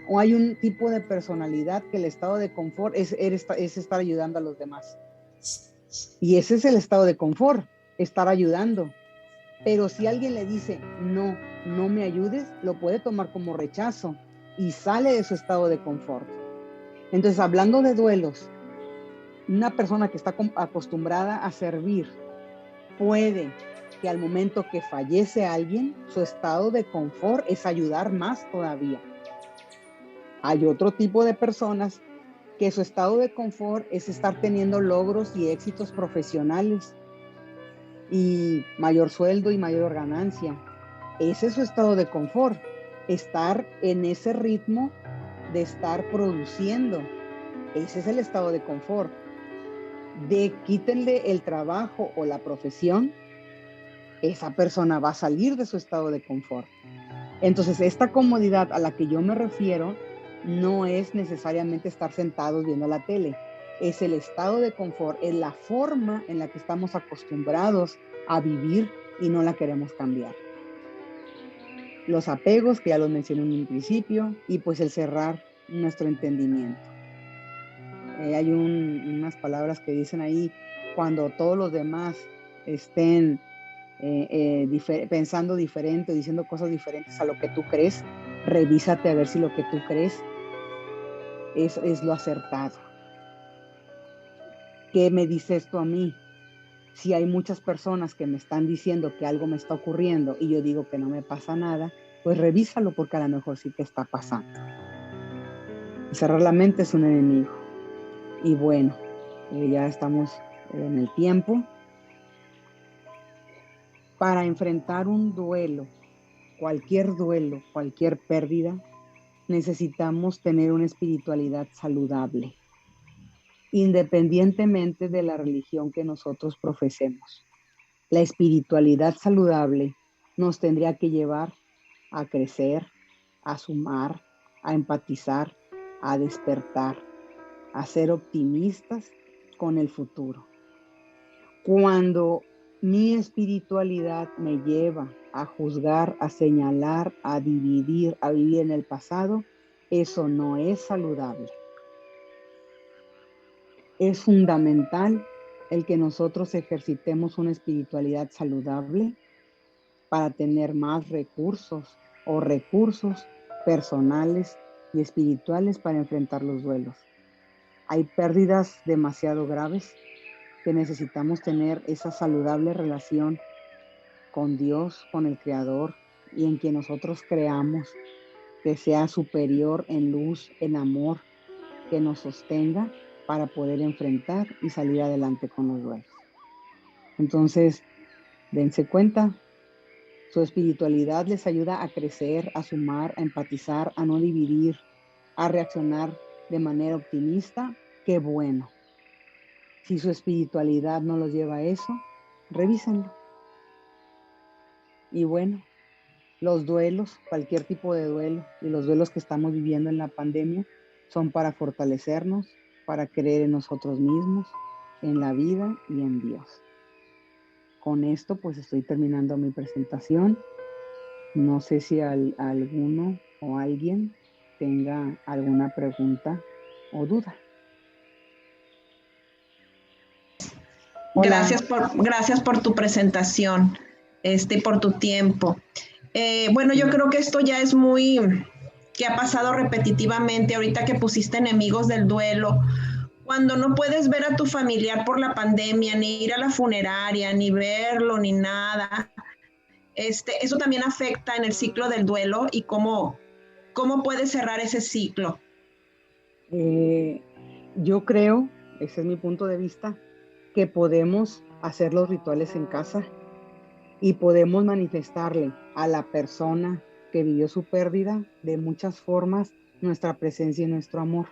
o hay un tipo de personalidad que el estado de confort es estar ayudando a los demás. Y ese es el estado de confort, estar ayudando. Pero si alguien le dice, no me ayudes, lo puede tomar como rechazo y sale de su estado de confort. Entonces, hablando de duelos, una persona que está acostumbrada a servir puede que al momento que fallece alguien, su estado de confort es ayudar más todavía. Hay otro tipo de personas que su estado de confort es estar teniendo logros y éxitos profesionales y mayor sueldo y mayor ganancia. Ese es su estado de confort, estar en ese ritmo de estar produciendo. Ese es el estado de confort. Quítenle el trabajo o la profesión, esa persona va a salir de su estado de confort. Entonces, esta comodidad a la que yo me refiero no es necesariamente estar sentados viendo la tele. Es el estado de confort, es la forma en la que estamos acostumbrados a vivir y no la queremos cambiar. Los apegos, que ya los mencioné en un principio, y pues el cerrar nuestro entendimiento. Hay unas palabras que dicen ahí, cuando todos los demás estén pensando diferente, diciendo cosas diferentes a lo que tú crees, revísate a ver si lo que tú crees es lo acertado. ¿Qué me dice esto a mí? Si hay muchas personas que me están diciendo que algo me está ocurriendo y yo digo que no me pasa nada, pues revísalo porque a lo mejor sí te está pasando. Y cerrar la mente es un enemigo. Y bueno, ya estamos en el tiempo. Para enfrentar un duelo, cualquier pérdida, necesitamos tener una espiritualidad saludable, independientemente de la religión que nosotros profesemos. La espiritualidad saludable nos tendría que llevar a crecer, a sumar, a empatizar, a despertar, a ser optimistas con el futuro. Cuando mi espiritualidad me lleva a juzgar, a señalar, a dividir, a vivir en el pasado, eso no es saludable. Es fundamental el que nosotros ejercitemos una espiritualidad saludable para tener más recursos o recursos personales y espirituales para enfrentar los duelos. Hay pérdidas demasiado graves que necesitamos tener esa saludable relación con Dios, con el Creador y en quien nosotros creamos, que sea superior en luz, en amor, que nos sostenga para poder enfrentar y salir adelante con los duelos. Entonces, dense cuenta, su espiritualidad les ayuda a crecer, a sumar, a empatizar, a no dividir, a reaccionar de manera optimista. Qué bueno. Si su espiritualidad no los lleva a eso, revísenlo. Y bueno, los duelos, cualquier tipo de duelo y los duelos que estamos viviendo en la pandemia son para fortalecernos, para creer en nosotros mismos, en la vida y en Dios. Con esto pues estoy terminando mi presentación. No sé si alguno o alguien tenga alguna pregunta o duda. Hola. Gracias por tu presentación, por tu tiempo. Bueno, yo creo que esto ya es que ha pasado repetitivamente, ahorita que pusiste enemigos del duelo, cuando no puedes ver a tu familiar por la pandemia, ni ir a la funeraria, ni verlo, ni nada, eso también afecta en el ciclo del duelo y cómo puedes cerrar ese ciclo. Yo creo, ese es mi punto de vista, que podemos hacer los rituales en casa y podemos manifestarle a la persona que vivió su pérdida de muchas formas nuestra presencia y nuestro amor.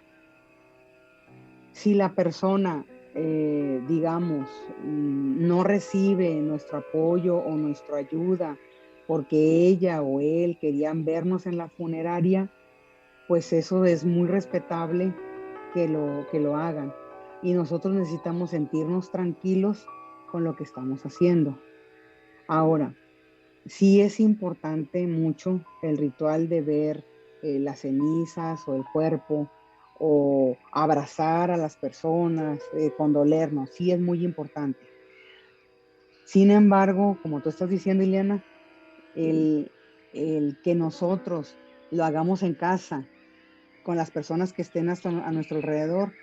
Si la persona, digamos, no recibe nuestro apoyo o nuestra ayuda porque ella o él querían vernos en la funeraria, pues eso es muy respetable que lo hagan. Y nosotros necesitamos sentirnos tranquilos con lo que estamos haciendo. Ahora, sí es importante mucho el ritual de ver las cenizas o el cuerpo o abrazar a las personas, condolernos, sí es muy importante. Sin embargo, como tú estás diciendo, Ileana, el que nosotros lo hagamos en casa con las personas que estén a nuestro alrededor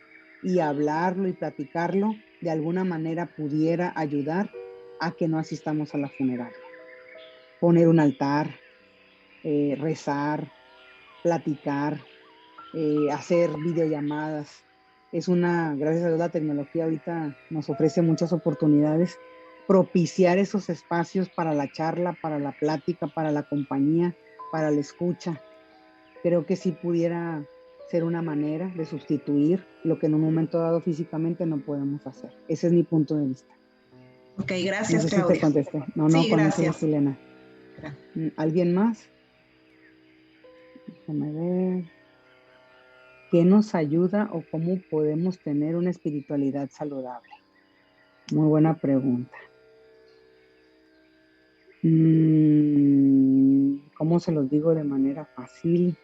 y hablarlo y platicarlo, de alguna manera pudiera ayudar a que no asistamos a la funeraria. Poner un altar, rezar, platicar, hacer videollamadas. Gracias a Dios la tecnología ahorita nos ofrece muchas oportunidades. Propiciar esos espacios para la charla, para la plática, para la compañía, para la escucha. Creo que sí pudiera ser una manera de sustituir lo que en un momento dado físicamente no podemos hacer. Ese es mi punto de vista. Ok, gracias, No sé Claudia. si te contesté. No, sí, con mucho gracias. gusto, Elena. ¿Alguien más? Déjame ver. ¿Qué nos ayuda o cómo podemos tener una espiritualidad saludable? Muy buena pregunta. ¿Cómo se los digo de manera fácil?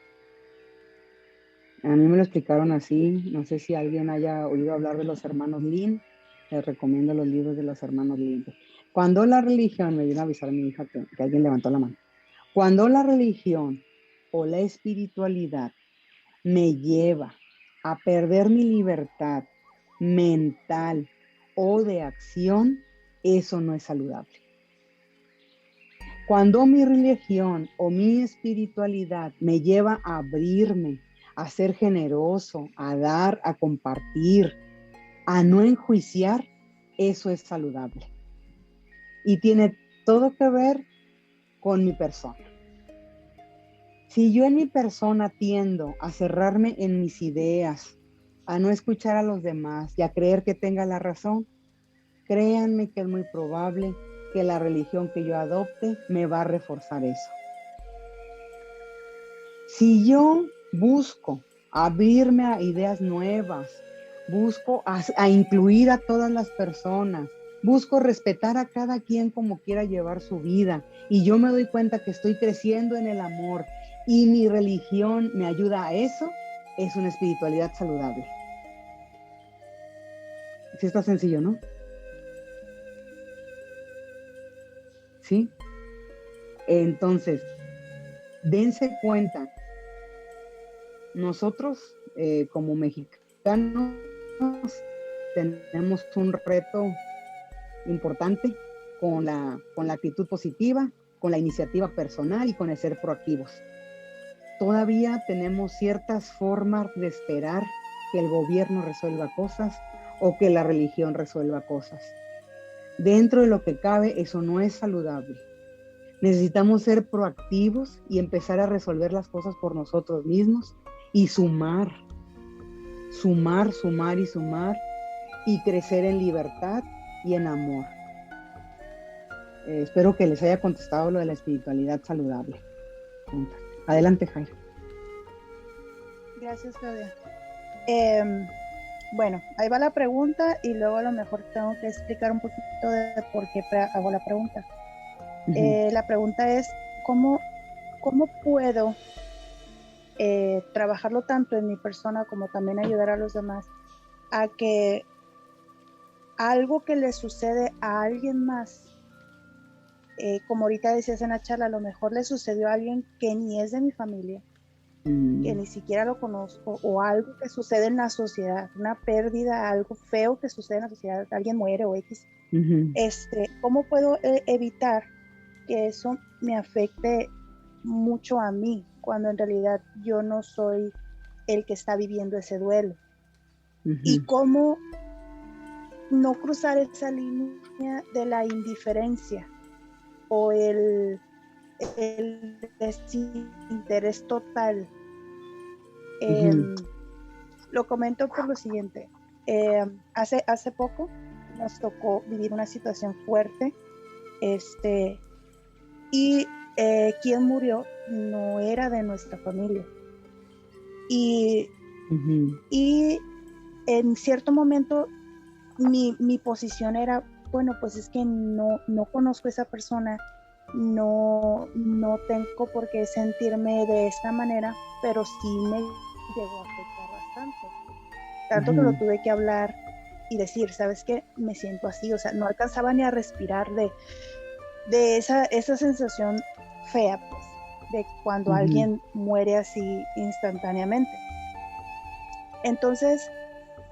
A mí me lo explicaron así. No sé si alguien haya oído hablar de los hermanos Lin. Les recomiendo los libros de los hermanos Lin. Cuando la religión, me vino a avisar a mi hija que alguien levantó la mano. Cuando la religión o la espiritualidad me lleva a perder mi libertad mental o de acción, eso no es saludable. Cuando mi religión o mi espiritualidad me lleva a abrirme, a ser generoso, a dar, a compartir, a no enjuiciar, eso es saludable. Y tiene todo que ver con mi persona. Si yo en mi persona tiendo a cerrarme en mis ideas, a no escuchar a los demás y a creer que tenga la razón, créanme que es muy probable que la religión que yo adopte me va a reforzar eso. Si yo busco abrirme a ideas nuevas, busco a incluir a todas las personas, busco respetar a cada quien como quiera llevar su vida, y yo me doy cuenta que estoy creciendo en el amor y mi religión me ayuda a eso, es una espiritualidad saludable. Sí está sencillo, ¿no? ¿Sí? Entonces, dense cuenta, nosotros como mexicanos tenemos un reto importante con la actitud positiva, con la iniciativa personal y con el ser proactivos. Todavía tenemos ciertas formas de esperar que el gobierno resuelva cosas o que la religión resuelva cosas. Dentro de lo que cabe, eso no es saludable. Necesitamos ser proactivos y empezar a resolver las cosas por nosotros mismos y sumar y crecer en libertad y en amor. Espero que les haya contestado lo de la espiritualidad saludable. Adelante, Jairo. Gracias, Claudia. Bueno, ahí va la pregunta y luego a lo mejor tengo que explicar un poquito de por qué hago la pregunta. La pregunta es, ¿cómo puedo trabajarlo tanto en mi persona como también ayudar a los demás a que algo que le sucede a alguien más, como ahorita decías en la charla, a lo mejor le sucedió a alguien que ni es de mi familia, que ni siquiera lo conozco, o algo que sucede en la sociedad, una pérdida, algo feo que sucede en la sociedad, alguien muere o X, ¿cómo puedo evitar que eso me afecte mucho a mí, cuando en realidad yo no soy el que está viviendo ese duelo? Y cómo no cruzar esa línea de la indiferencia o el desinterés total. Lo comento por lo siguiente. Hace poco nos tocó vivir una situación fuerte, y quien murió no era de nuestra familia. Y en cierto momento mi posición era, bueno, pues es que no conozco a esa persona, no tengo por qué sentirme de esta manera, pero sí me llegó a afectar bastante. Tanto que lo tuve que hablar y decir, ¿sabes qué? Me siento así, o sea, no alcanzaba ni a respirar de esa sensación fea, pues, de cuando alguien muere así instantáneamente. Entonces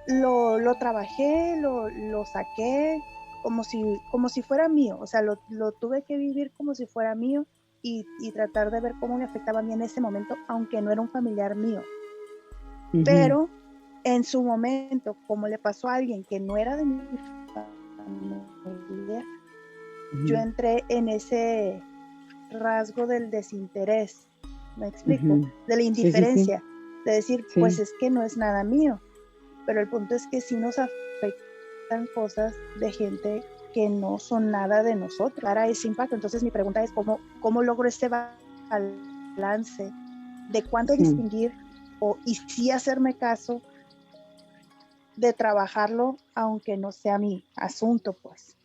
lo trabajé, lo saqué como si fuera mío, o sea, lo tuve que vivir como si fuera mío y tratar de ver cómo me afectaba a mí en ese momento, aunque no era un familiar mío. Pero en su momento, como le pasó a alguien que no era de mi familia, yo entré en ese rasgo del desinterés, ¿me explico? De la indiferencia, de decir, pues es que no es nada mío. Pero el punto es que sí nos afectan cosas de gente que no son nada de nosotros, para ese impacto. Entonces mi pregunta es, ¿cómo logro este balance de cuánto distinguir y sí hacerme caso de trabajarlo, aunque no sea mi asunto, pues?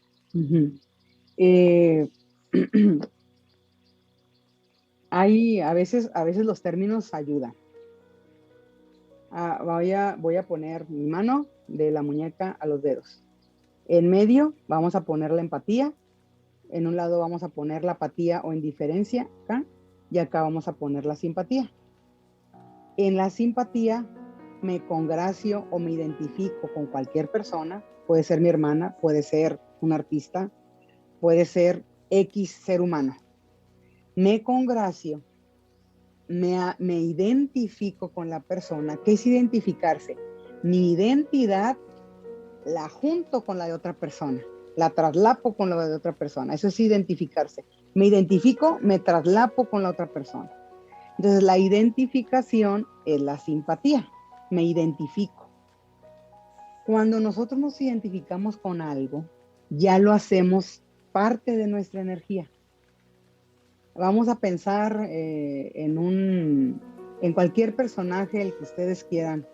A veces los términos ayudan. Voy a poner mi mano de la muñeca a los dedos. En medio vamos a poner la empatía. En un lado vamos a poner la apatía o indiferencia acá, y acá vamos a poner la simpatía. En la simpatía me congracio o me identifico con cualquier persona, puede ser mi hermana, puede ser un artista, puede ser X ser humano. Me congracio, me identifico con la persona. ¿Qué es identificarse? Mi identidad la junto con la de otra persona, la traslapo con la de otra persona. Eso es identificarse. Me identifico, me traslapo con la otra persona. Entonces, la identificación es la simpatía. Me identifico. Cuando nosotros nos identificamos con algo, ya lo hacemos parte de nuestra energía. Vamos a pensar en cualquier personaje, el que ustedes quieran.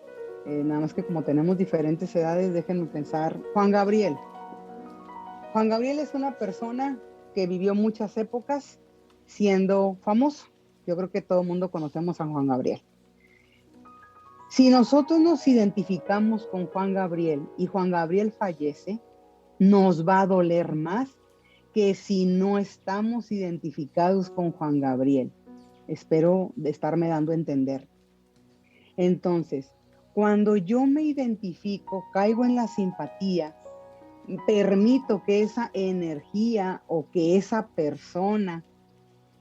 Nada más que como tenemos diferentes edades, déjenme pensar. Juan Gabriel. Juan Gabriel es una persona que vivió muchas épocas siendo famoso. Yo creo que todo el mundo conocemos a Juan Gabriel. Si nosotros nos identificamos con Juan Gabriel y Juan Gabriel fallece, nos va a doler más que si no estamos identificados con Juan Gabriel. Espero de estarme dando a entender. Entonces, cuando yo me identifico, caigo en la simpatía, permito que esa energía o que esa persona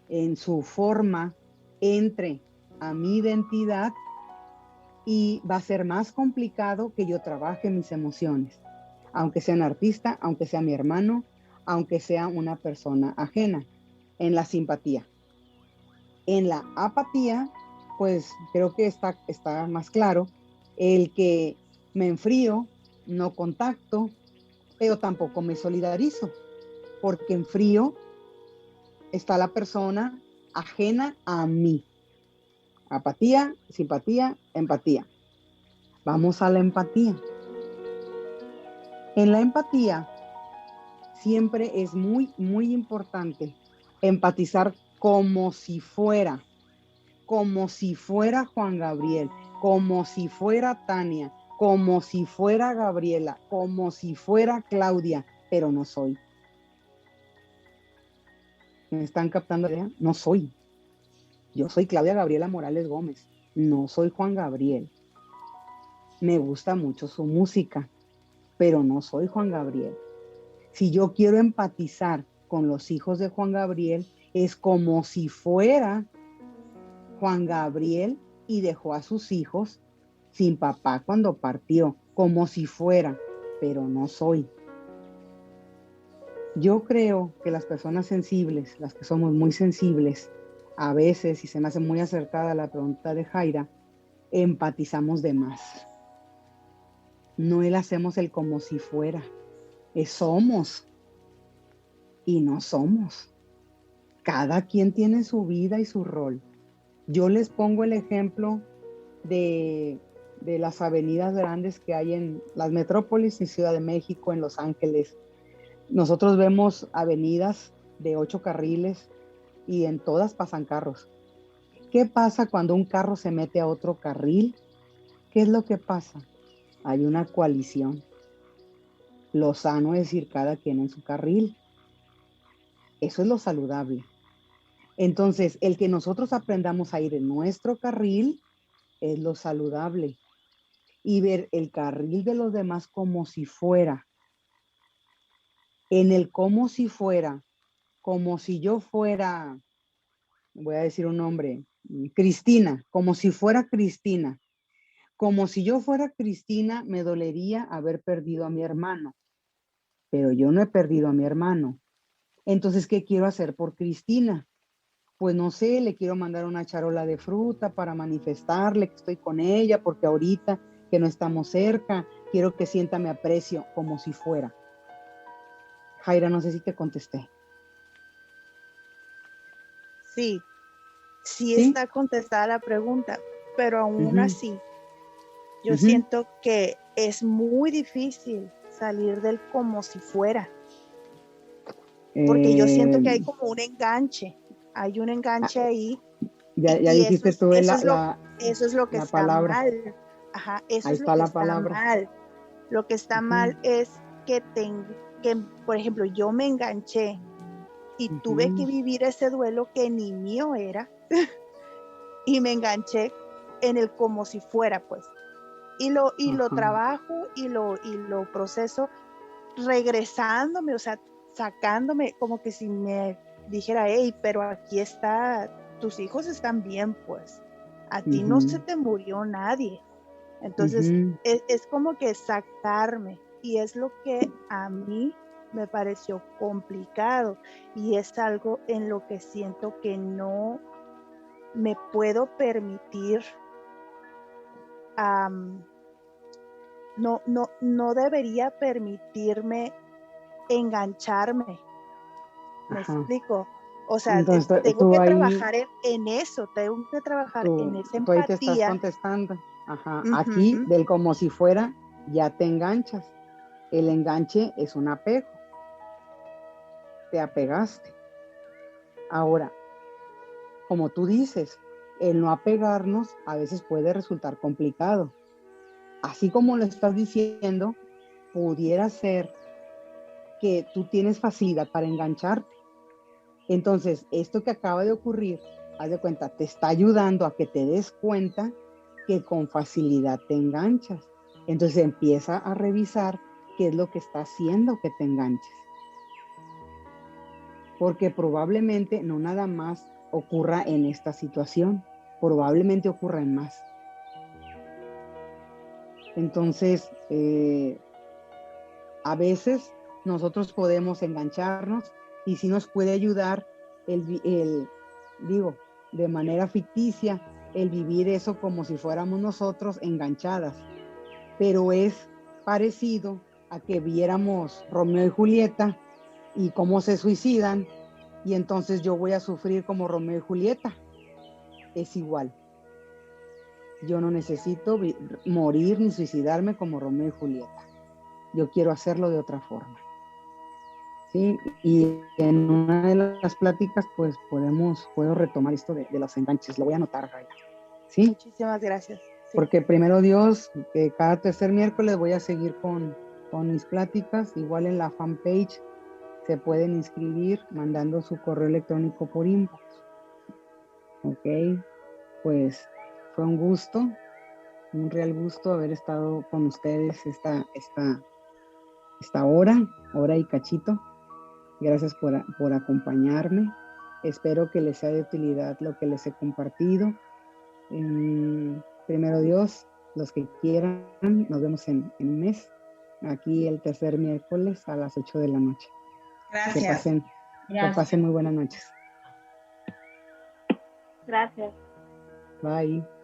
en su forma entre a mi identidad, y va a ser más complicado que yo trabaje mis emociones, aunque sea un artista, aunque sea mi hermano, aunque sea una persona ajena, en la simpatía. En la apatía, pues creo que está más claro, el que me enfrío, no contacto, pero tampoco me solidarizo, porque en frío está la persona ajena a mí. Apatía, simpatía, empatía. Vamos a la empatía. En la empatía siempre es muy, muy importante empatizar como si fuera Juan Gabriel, como si fuera Tania, como si fuera Gabriela, como si fuera Claudia, pero no soy. ¿Me están captando la idea? No soy. Yo soy Claudia Gabriela Morales Gómez, no soy Juan Gabriel. Me gusta mucho su música, pero no soy Juan Gabriel. Si yo quiero empatizar con los hijos de Juan Gabriel, es como si fuera Juan Gabriel y dejó a sus hijos sin papá cuando partió, como si fuera, pero no soy. Yo creo que las personas sensibles, las que somos muy sensibles, a veces, y se me hace muy acertada la pregunta de Jaira, empatizamos de más. No le hacemos el como si fuera, es somos y no somos. Cada quien tiene su vida y su rol. Yo les pongo el ejemplo de las avenidas grandes que hay en las metrópolis, en Ciudad de México, en Los Ángeles. Nosotros vemos avenidas de 8 carriles y en todas pasan carros. ¿Qué pasa cuando un carro se mete a otro carril? ¿Qué es lo que pasa? Hay una coalición. Lo sano es ir cada quien en su carril. Eso es lo saludable. Entonces, el que nosotros aprendamos a ir en nuestro carril es lo saludable. Y ver el carril de los demás como si fuera. En el como si fuera, como si yo fuera, voy a decir un nombre, Cristina, como si fuera Cristina. Como si yo fuera Cristina, me dolería haber perdido a mi hermano. Pero yo no he perdido a mi hermano. Entonces, ¿qué quiero hacer por Cristina? Pues no sé, le quiero mandar una charola de fruta para manifestarle que estoy con ella, porque ahorita que no estamos cerca, quiero que sienta mi aprecio como si fuera. Jaira, no sé si te contesté. Sí, sí está contestada la pregunta, pero aún así, yo siento que es muy difícil salir del como si fuera. Porque yo siento que hay como un enganche, hay un enganche ahí. Ya dijiste tú eso es lo que la está palabra. mal. Ajá, eso ahí es está lo que la está palabra. mal. Lo que está mal es que, por ejemplo, yo me enganché y tuve que vivir ese duelo que ni mío era y me enganché en el como si fuera, pues. Y lo Ajá. trabajo y lo proceso regresándome, o sea, sacándome, como que si me dijera, hey, pero aquí está, tus hijos están bien, pues, a ti no se Ujú, te murió nadie. Entonces, ujú, es como que sacarme, y es lo que a mí me pareció complicado, y es algo en lo que siento que no me puedo permitir, am, no debería permitirme engancharme. ¿Me ajá. explico? O sea, Entonces tengo tú que ahí, trabajar en eso, tengo que trabajar en esa tú ahí te estás empatía. contestando. Ajá. Aquí, Ujú. del como si fuera, ya te enganchas. El enganche es un apego. Te apegaste. Ahora, como tú dices, el no apegarnos a veces puede resultar complicado. Así como lo estás diciendo, pudiera ser que tú tienes facilidad para engancharte. Entonces, esto que acaba de ocurrir, haz de cuenta, te está ayudando a que te des cuenta que con facilidad te enganchas. Entonces empieza a revisar qué es lo que está haciendo que te enganches. Porque probablemente no nada más ocurra en esta situación, probablemente ocurra en más. Entonces, a veces nosotros podemos engancharnos y sí nos puede ayudar digo, de manera ficticia, el vivir eso como si fuéramos nosotros enganchadas, pero es parecido a que viéramos Romeo y Julieta y cómo se suicidan y entonces yo voy a sufrir como Romeo y Julieta. Es igual. Yo no necesito morir ni suicidarme como Romeo y Julieta. Yo quiero hacerlo de otra forma. Sí, y en una de las pláticas, pues puedo retomar esto de los enganches. Lo voy a anotar, Gaia. Sí, Muchísimas gracias. Sí, porque primero Dios, que cada tercer miércoles voy a seguir con mis pláticas. Igual en la fanpage se pueden inscribir mandando su correo electrónico por inbox. Ok, pues fue un gusto, un real gusto haber estado con ustedes esta hora y cachito. Gracias por acompañarme. Espero que les sea de utilidad lo que les he compartido. Primero Dios, los que quieran, nos vemos en un mes. Aquí el tercer miércoles a las 8 de la noche. Que Gracias. pasen, que pasen muy buenas noches. Gracias. Bye.